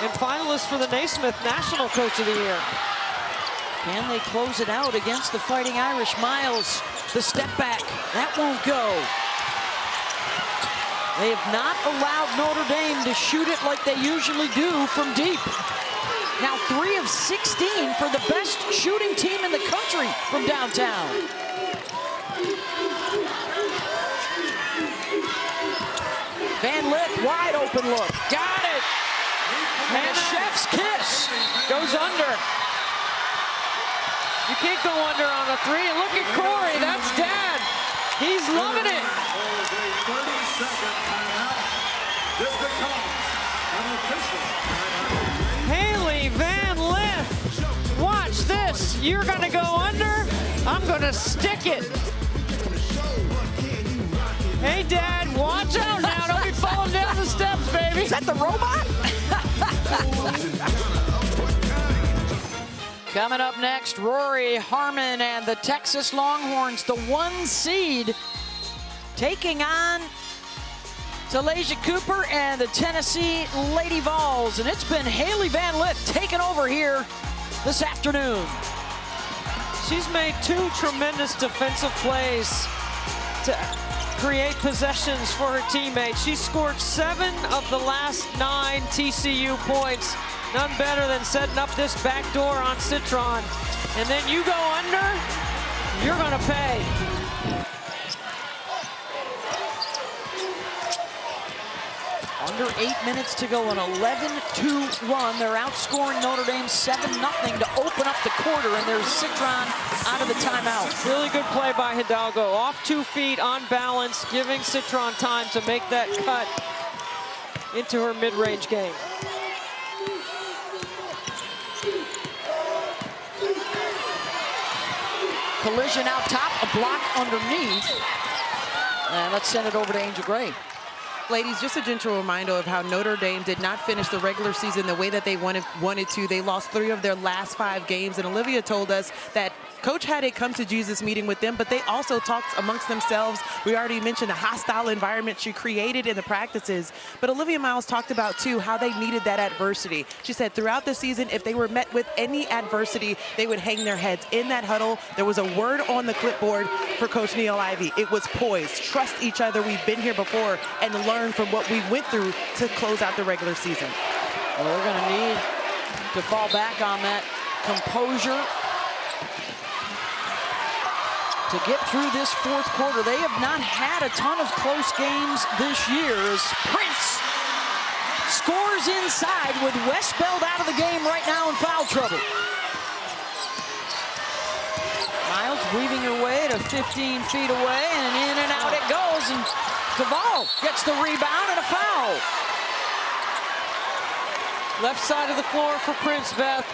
And finalist for the Naismith National Coach of the Year. Can they close it out against the Fighting Irish? Miles, the step back, that won't go. They have not allowed Notre Dame to shoot it like they usually do from deep. Now 3 of 16 for the best shooting team in the country from downtown. Van Lith, wide open look, got it. And a chef's kiss. Goes under. You can't go under on a 3. And look at Corey, that's Dad. He's loving it. 30-second timeout. This becomes an official timeout. Haley Van Lith, watch this. You're gonna go under, I'm gonna stick it. Hey Dad, watch out now, don't be falling down the steps, baby. Is that the robot? Coming up next, Rory Harmon and the Texas Longhorns, the 1 seed, taking on Talasia Cooper and the Tennessee Lady Vols. And it's been Haley Van Lith taking over here this afternoon. She's made 2 tremendous defensive plays to create possessions for her teammates. She scored 7 of the last 9 TCU points. None better than setting up this back door on Citron. And then you go under, you're gonna pay. Under 8 minutes to go, an 11-2 run. They're outscoring Notre Dame 7-0 to open up the quarter, and there's Citron out of the timeout. Really good play by Hidalgo. Off 2 feet, on balance, giving Citron time to make that cut into her mid-range game. Collision out top, a block underneath. And let's send it over to Angel Gray. Ladies, just a gentle reminder of how Notre Dame did not finish the regular season the way that they wanted to. They lost 3 of their last 5 games, and Olivia told us that Coach had a come-to-Jesus meeting with them, but they also talked amongst themselves. We already mentioned the hostile environment she created in the practices, but Olivia Miles talked about, too, how they needed that adversity. She said throughout the season, if they were met with any adversity, they would hang their heads. In that huddle, there was a word on the clipboard for Coach Neil Ivey. It was poise. Trust each other. We've been here before, and learn from what we went through to close out the regular season. Well, we're going to need to fall back on that composure to get through this 4th quarter. They have not had a ton of close games this year as Prince scores inside with Westbeld out of the game right now in foul trouble. Miles weaving her way to 15 feet away, and in and out it goes, and Caval gets the rebound and a foul. Left side of the floor for Prince, Beth.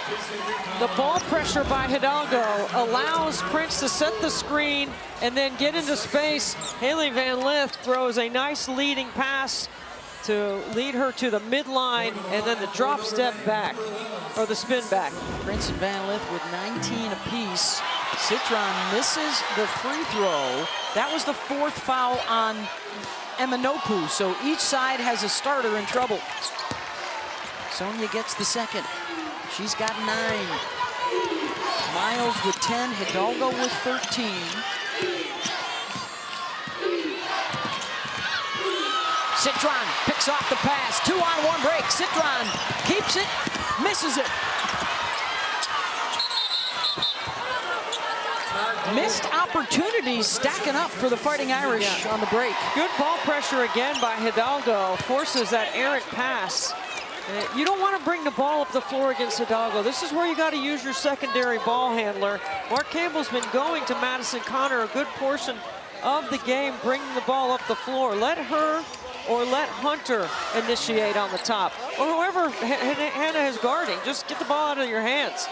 The ball pressure by Hidalgo allows Prince to set the screen and then get into space. Haley Van Lith throws a nice leading pass to lead her to the midline, and then the drop step back, or the spin back. Prince and Van Lith with 19 apiece. Citron misses the free throw. That was the 4th foul on Eminopu, so each side has a starter in trouble. Sonia gets the 2nd. She's got 9. Miles with 10, Hidalgo with 13. Citron picks off the pass, 2-on-1 break. Citron keeps it, misses it. Missed opportunities stacking up for the Fighting Irish on the break. Good ball pressure again by Hidalgo, forces that errant pass. You don't want to bring the ball up the floor against Hidalgo. This is where you got to use your secondary ball handler. Mark Campbell's been going to Madison Connor a good portion of the game, bringing the ball up the floor. Let her or let Hunter initiate on the top, or whoever Hannah is guarding. Just get the ball out of your hands.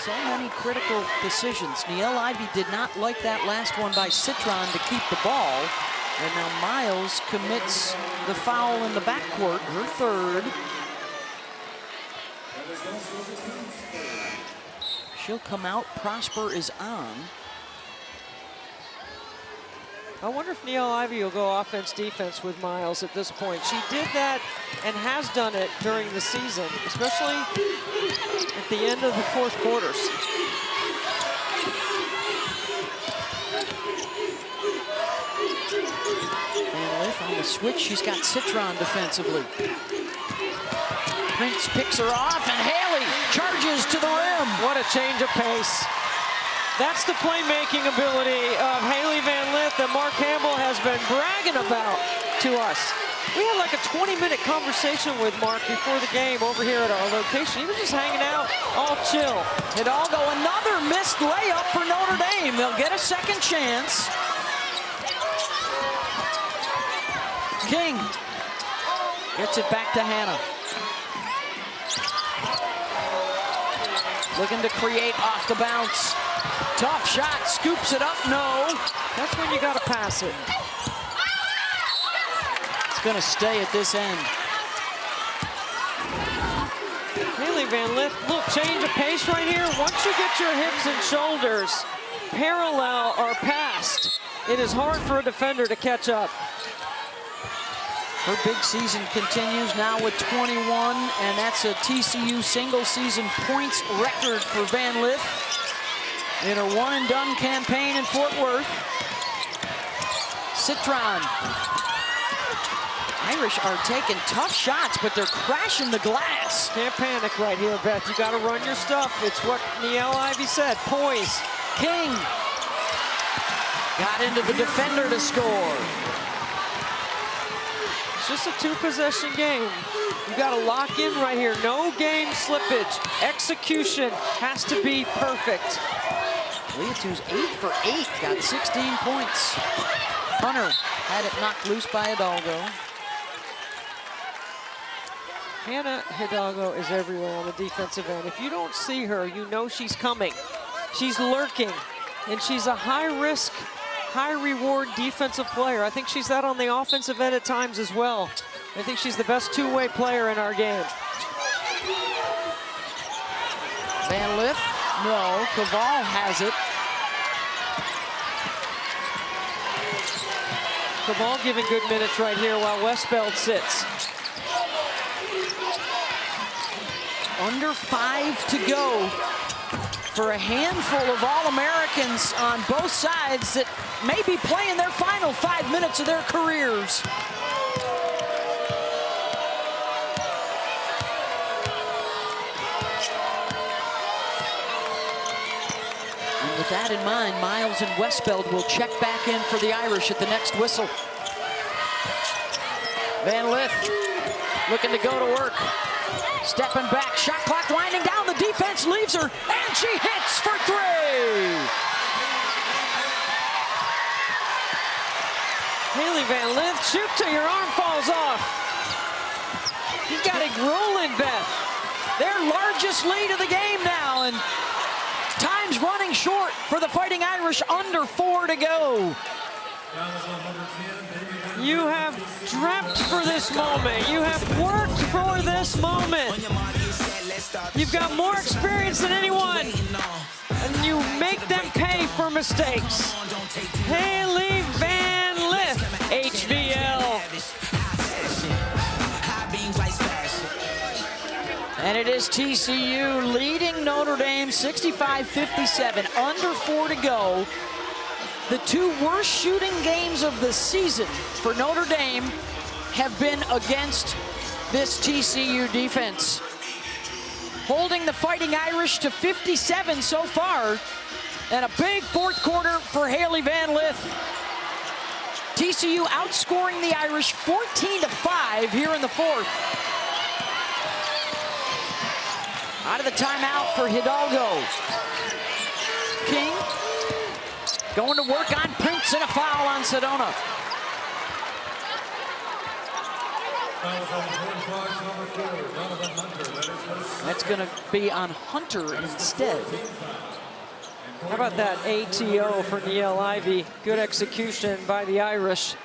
So many critical decisions. Niele Ivey did not like that last one by Citron to keep the ball. And now Miles commits the foul in the backcourt, her third. She'll come out. Prosper is on. I wonder if Niele Ivey will go offense-defense with Miles at this point. She did that and has done it during the season, especially at the end of the fourth quarters. Van Lith on the switch. She's got Citron defensively. Prince picks her off, and Haley charges to the rim. What a change of pace. That's the playmaking ability of Haley Van Lith that Mark Campbell has been bragging about to us. We had like a 20-minute conversation with Mark before the game over here at our location. He was just hanging out, all chill. Hidalgo, another missed layup for Notre Dame. They'll get a second chance. King gets it back to Hannah. Looking to create off the bounce. Tough shot, scoops it up, no. That's when you gotta pass it. It's gonna stay at this end. Haley Van Lith, look, change of pace right here. Once you get your hips and shoulders parallel or past, it is hard for a defender to catch up. Her big season continues now with 21, and that's a TCU single-season points record for Van Lith in her one-and-done campaign in Fort Worth. Citron. Irish are taking tough shots, but they're crashing the glass. Can't panic right here, Beth. You gotta run your stuff. It's what Niele Ivey said, poise. King got into the defender to score. It's just a two-possession game. You gotta lock in right here. No game slippage. Execution has to be perfect. Leatu's 8 for 8, got 16 points. Hunter had it knocked loose by Hidalgo. Hannah Hidalgo is everywhere on the defensive end. If you don't see her, you know she's coming. She's lurking, and she's a high-risk, high-reward defensive player. I think she's that on the offensive end at times as well. I think she's the best two-way player in our game. Van Lith, no. Caval has it. Caval giving good minutes right here while Westbeld sits. Under 5 to go for a handful of All-Americans on both sides that may be playing their final 5 minutes of their careers. And with that in mind, Miles and Westbeld will check back in for the Irish at the next whistle. Van Lith looking to go to work. Stepping back, shot clock winding down, the defense leaves her, and she hits for 3. Haley Van Lith, shoot till your arm falls off. He's got it rolling, Beth. Their largest lead of the game now, and time's running short for the Fighting Irish, under 4 to go. You have dreamt for this moment. You have worked for this moment. You've got more experience than anyone, and you make them pay for mistakes. Haley Van Lith, HVL. And it is TCU leading Notre Dame 65-57, under 4 to go. The 2 worst shooting games of the season for Notre Dame have been against this TCU defense. Holding the Fighting Irish to 57 so far, and a big fourth quarter for Haley Van Lith. TCU outscoring the Irish 14-5 here in the fourth. Out of the timeout for Hidalgo. King going to work on Prince, and a foul on Sedona. That's going to be on Hunter instead. How about that ATO for Niele Ivey? Good execution by the Irish.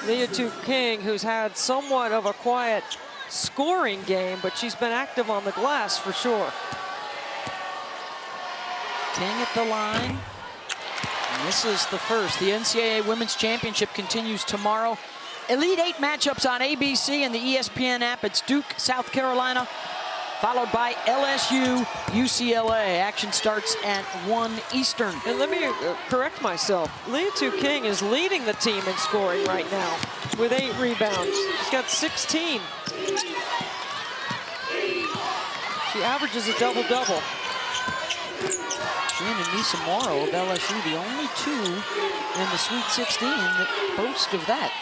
Leah King, who's had somewhat of a quiet scoring game, but she's been active on the glass for sure. King at the line. And this is the first. The NCAA Women's Championship continues tomorrow. Elite Eight matchups on ABC and the ESPN app. It's Duke, South Carolina, followed by LSU, UCLA. Action starts at 1 Eastern. And let me correct myself. Leah King is leading the team in scoring right now with 8 rebounds. She's got 16. She averages a double-double. She and Anissa Morrow of LSU, the only 2 in the Sweet 16 that boast of that.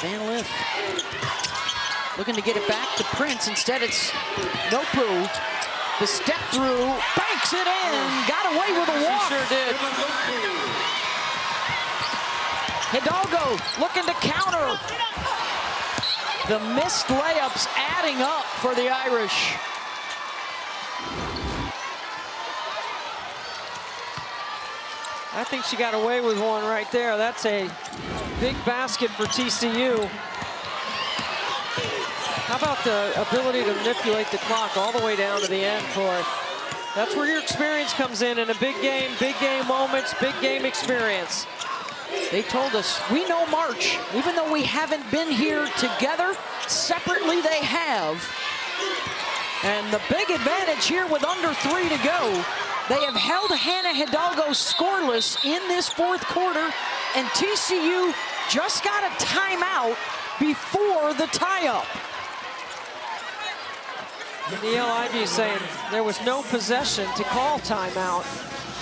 Van Lith looking to get it back to Prince. Instead, it's Nopu. The step through, banks it in, got away with a walk. She sure did. Hidalgo looking to counter. The missed layups adding up for the Irish. I think she got away with one right there. That's a big basket for TCU. How about the ability to manipulate the clock all the way down to the end for it? That's where your experience comes in a big game moments, big game experience. They told us, we know March. Even though we haven't been here together, separately they have. And the big advantage here with under 3 to go, they have held Hannah Hidalgo scoreless in this 4th quarter, and TCU just got a timeout before the tie-up. Niele Ivey saying there was no possession to call timeout,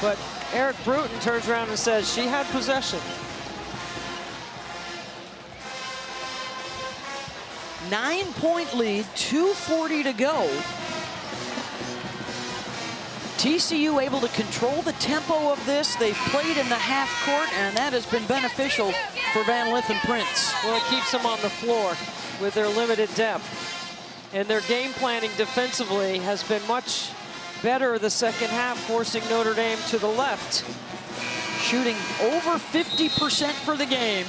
but Eric Bruton turns around and says she had possession. 9-point lead, 2:40 to go. TCU able to control the tempo of this. They've played in the half court, and that has been beneficial for Van Lith and Prince. Well, it keeps them on the floor with their limited depth. And their game planning defensively has been much better the second half, forcing Notre Dame to the left. Shooting over 50% for the game.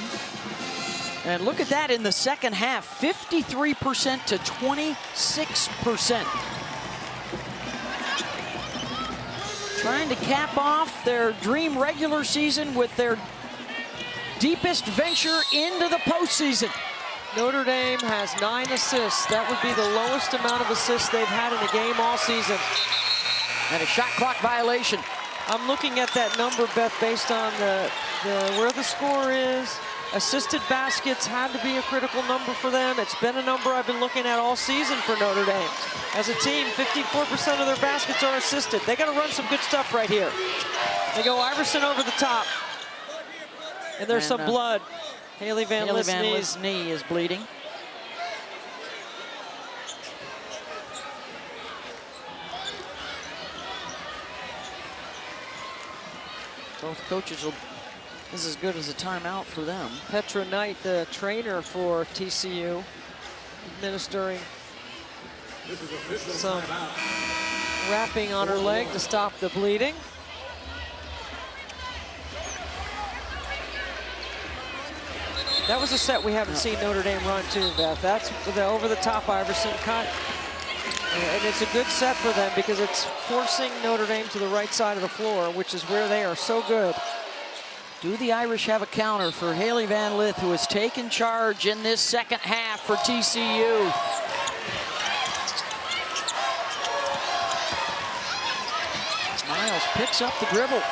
And look at that in the second half, 53% to 26%. Trying to cap off their dream regular season with their deepest venture into the postseason. Notre Dame has 9 assists. That would be the lowest amount of assists they've had in a game all season. And a shot clock violation. I'm looking at that number, Beth, based on where the score is. Assisted baskets had to be a critical number for them. It's been a number I've been looking at all season for Notre Dame. As a team, 54% of their baskets are assisted. They got to run some good stuff right here. They go Iverson over the top. And there's some blood. Haley Van Lith's knee is bleeding. Both coaches will, this is as good as a timeout for them. Petra Knight, the trainer for TCU, administering some wrapping on her leg to stop the bleeding. That was a set we haven't seen Notre Dame run too, Beth. That's the over-the-top Iverson cut. And it's a good set for them because it's forcing Notre Dame to the right side of the floor, which is where they are so good. Do the Irish have a counter for Haley Van Lith, who has taken charge in this second half for TCU? Miles picks up the dribble.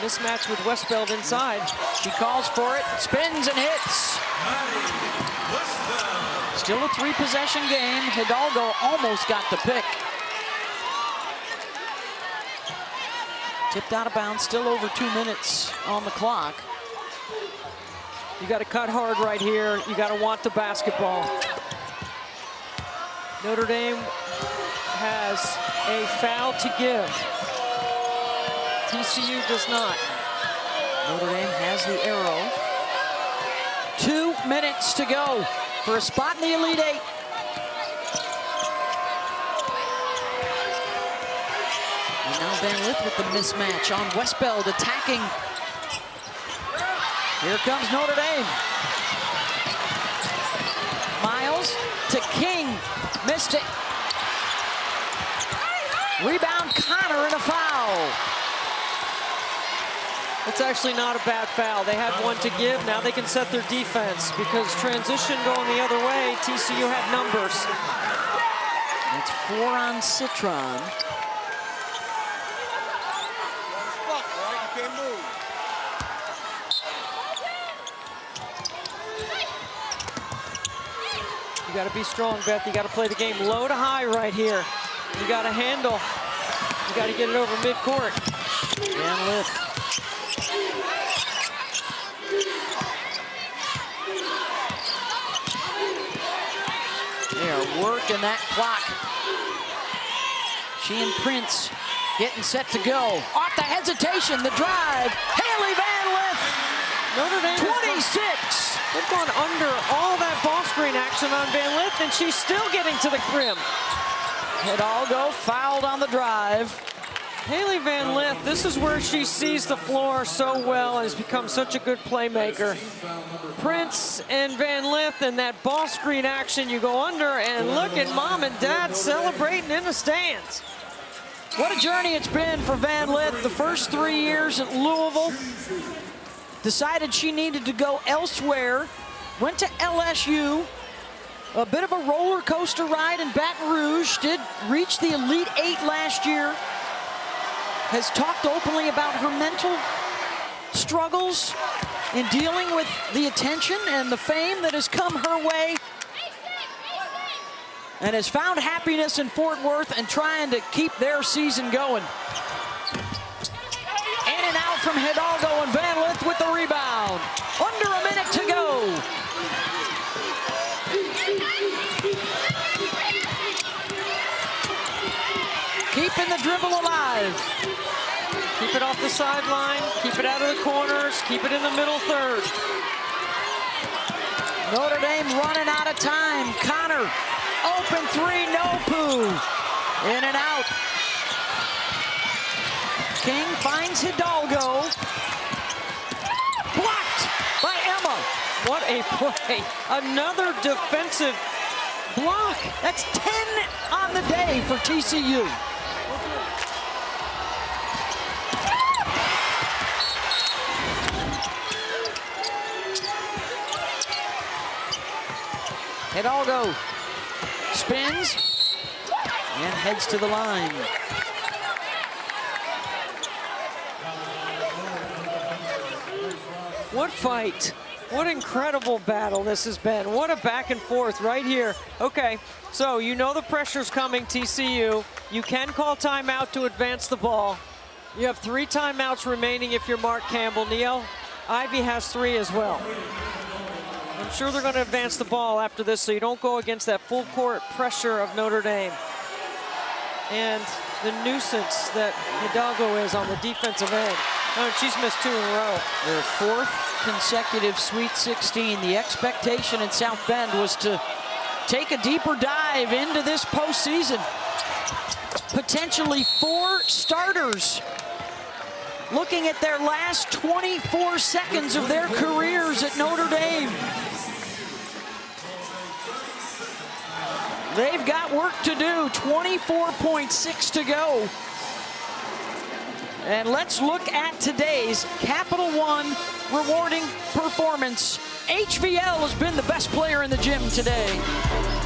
Mismatch with Westbeld inside. She calls for it, spins and hits. Still a 3-possession game. Hidalgo almost got the pick. Tipped out of bounds, still over 2 minutes on the clock. You got to cut hard right here. You got to want the basketball. Notre Dame has a foul to give. TCU does not. Notre Dame has the arrow. 2 minutes to go for a spot in the Elite Eight. And now Van Lith with the mismatch on Westbeld attacking. Here comes Notre Dame. Miles to King, missed it. Rebound Connor and a foul. It's actually not a bad foul. They had one to give. Now they can set their defense because transition going the other way, TCU had numbers. That's 4 on Citron. You got to be strong, Beth. You got to play the game low to high right here. You got to handle. You got to get it over midcourt. Van Lith. They are working that clock. She and Prince getting set to go. Off the hesitation, the drive. Haley Van Lith. Notre Dame 26. They've gone under all that ball screen action on Van Lith, and she's still getting to the rim. Hidalgo fouled on the drive. Haley Van Lith, this is where she sees the floor so well and has become such a good playmaker. Prince and Van Lith and that ball screen action, you go under, and look at mom and dad celebrating in the stands. What a journey it's been for Van Lith. The first 3 years at Louisville. Decided she needed to go elsewhere. Went to LSU. A bit of a roller coaster ride in Baton Rouge. Did reach the Elite Eight last year. Has talked openly about her mental struggles in dealing with the attention and the fame that has come her way. And has found happiness in Fort Worth and trying to keep their season going. In and out from Hidalgo, and Van Lith with the rebound. Under a minute to go. Keeping the dribble alive. Keep it off the sideline, keep it out of the corners, keep it in the middle third. Notre Dame running out of time. Connor, open three, no poo. In and out. King finds Hidalgo. Blocked by Emma. What a play. Another defensive block. That's 10 on the day for TCU. Hidalgo spins and heads to the line. What fight. What incredible battle this has been. What a back and forth right here. Okay, so you know the pressure's coming, TCU. You can call timeout to advance the ball. You have 3 timeouts remaining if you're Mark Campbell. Neil, Ivy has 3 as well. I'm sure they're going to advance the ball after this so you don't go against that full court pressure of Notre Dame. And the nuisance that Hidalgo is on the defensive end. Oh, she's missed 2 in a row. Their 4th consecutive Sweet 16. The expectation in South Bend was to take a deeper dive into this postseason. Potentially 4 starters looking at their last 24 seconds of their careers at Notre Dame. They've got work to do. 24.6 to go. And let's look at today's Capital One rewarding performance. HVL has been the best player in the gym today.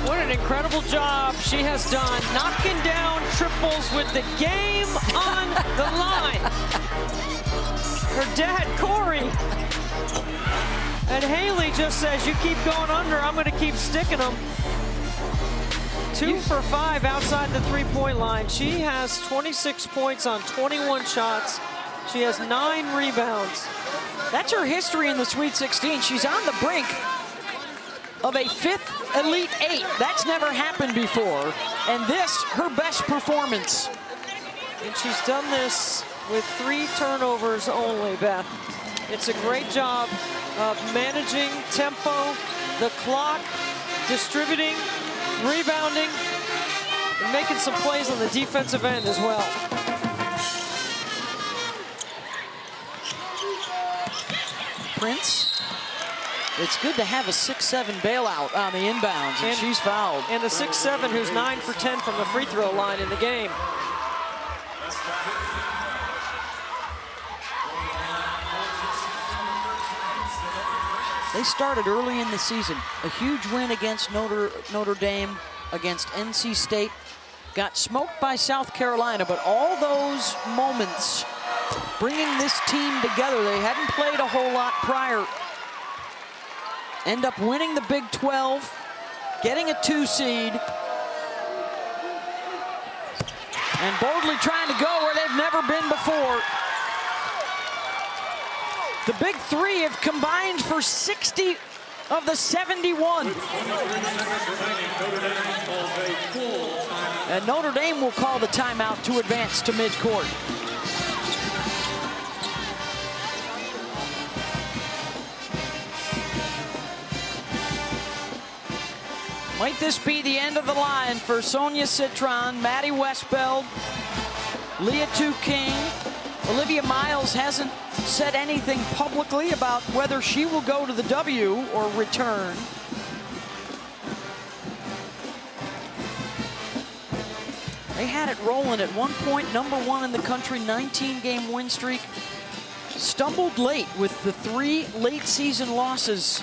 What an incredible job she has done, knocking down triples with the game on the line. Her dad, Corey. And Haley just says, you keep going under, I'm going to keep sticking them. 2 for 5 outside the three-point line. She has 26 points on 21 shots. She has 9 rebounds. That's her history in the Sweet 16. She's on the brink of a 5th Elite 8. That's never happened before. And this, her best performance. And she's done this with 3 turnovers only, Beth. It's a great job of managing tempo, the clock, distributing, rebounding, and making some plays on the defensive end as well. Prince. It's good to have a 6'7" bailout on the inbounds, and she's fouled. And the 6'7" who's 9 for 10 from the free throw line in the game. They started early in the season. A huge win against Notre Dame, against NC State. Got smoked by South Carolina, but all those moments bringing this team together, they hadn't played a whole lot prior. End up winning the Big 12, getting a 2 seed, and boldly trying to go where they've never been before. The Big Three have combined for 60 of the 71. And Notre Dame will call the timeout to advance to midcourt. Might this be the end of the line for Sonia Citron, Maddie Westbeld, Leah King? Olivia Miles hasn't said anything publicly about whether she will go to the W or return. They had it rolling at one point, #1 in the country, 19-game win streak. Stumbled late with the 3 late season losses.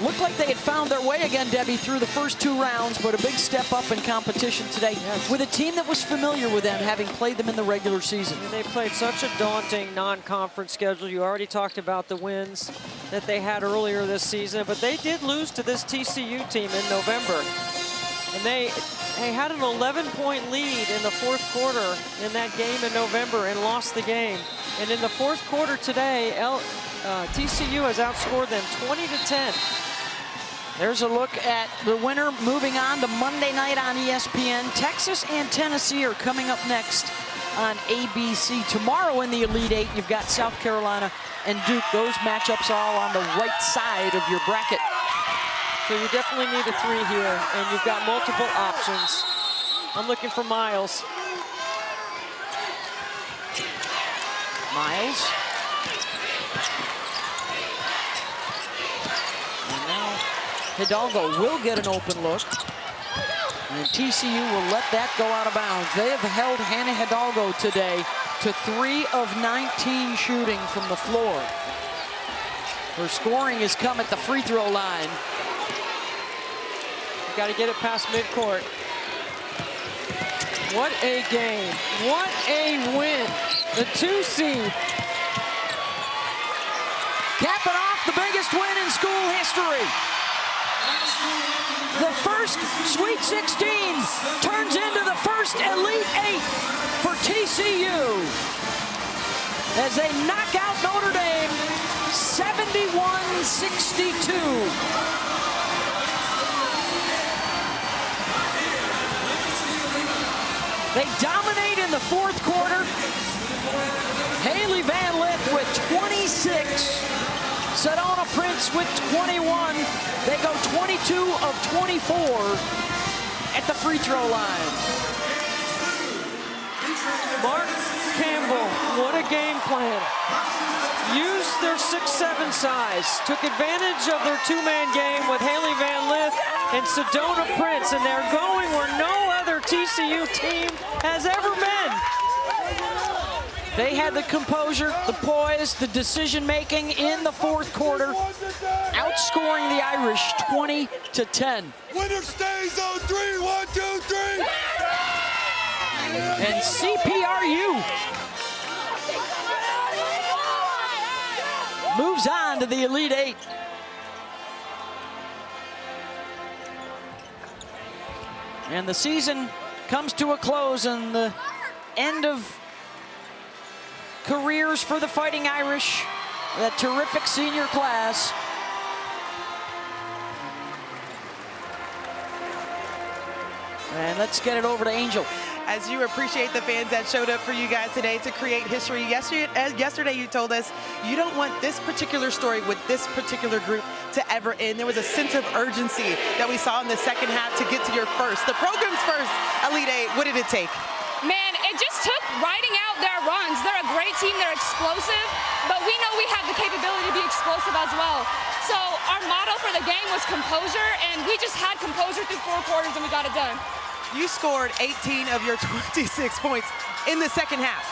Looked like they had found their way again, Debbie, through the first 2 rounds, but a big step up in competition today with a team that was familiar with them, having played them in the regular season. And they played such a daunting non-conference schedule. You already talked about the wins that they had earlier this season, but they did lose to this TCU team in November. And they had an 11-point lead in the 4th quarter in that game in November and lost the game. And in the 4th quarter today, TCU has outscored them 20-10. There's a look at the winner moving on to Monday night on ESPN. Texas and Tennessee are coming up next on ABC. Tomorrow in the Elite Eight, you've got South Carolina and Duke. Those matchups all on the right side of your bracket. So you definitely need a 3 here, and you've got multiple options. I'm looking for Miles. Miles. And now Hidalgo will get an open look. And TCU will let that go out of bounds. They have held Hannah Hidalgo today to 3 of 19 shooting from the floor. Her scoring has come at the free throw line. You got to get it past midcourt. What a game. What a win. The 2 seed. Capping off the biggest win in school history. The first Sweet 16 turns into the first Elite 8 for TCU as they knock out Notre Dame 71-62. They dominate in the 4th quarter. Haley Van Lith with 26. Sedona Prince with 21. They go 22 of 24 at the free throw line. Mark Campbell, what a game plan. Used their 6'7" size, took advantage of their 2-man game with Haley Van Lith and Sedona Prince, and they're going where no other TCU team has ever been. They had the composure, the poise, the decision-making in the 4th quarter, outscoring the Irish 20-10. Winner stays on 3, 1, 2, 3. And CPRU moves on to the Elite 8. And the season comes to a close, and the end of careers for the Fighting Irish, that terrific senior class. And let's get it over to Angel. as you appreciate the fans that showed up for you guys today to create history. Yesterday you told us you don't want this particular story with this particular group to ever end. There was a sense of urgency that we saw in the second half to get to your first, the program's first Elite Eight. What did it take? Man, it just took riding out their runs. They're a great team, they're explosive, but we know we have the capability to be explosive as well. So our motto for the game was composure, and we just had composure through 4 quarters, and we got it done. You scored 18 of your 26 points in the second half.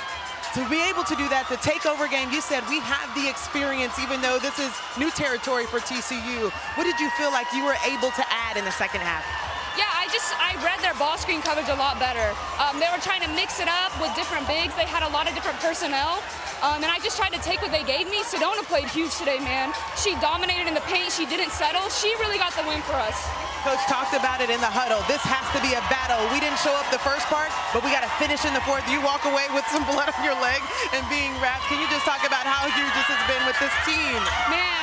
To be able to do that, the takeover game, you said we have the experience, even though this is new territory for TCU. What did you feel like you were able to add in the second half? Yeah, I read their ball screen coverage a lot better. They were trying to mix it up with different bigs. They had a lot of different personnel. And I just tried to take what they gave me. Sedona played huge today, man. She dominated in the paint. She didn't settle. She really got the win for us. Coach talked about it in the huddle. This has to be a battle. We didn't show up the first part, but we got to finish in the fourth. You walk away with some blood on your leg and being wrapped. Can you just talk about how huge this has been with this team? Man.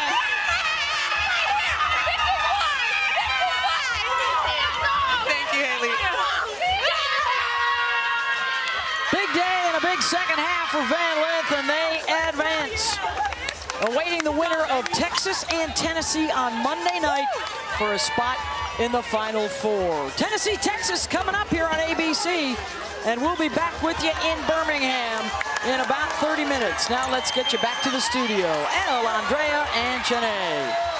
Thank you, Haley. Big day and a big second half for Van Lith, and they advance. Awaiting the winner of Texas and Tennessee on Monday night for a spot in the Final Four. Tennessee, Texas coming up here on ABC, and we'll be back with you in Birmingham in about 30 minutes. Now let's get you back to the studio. El, Andrea, and Chene.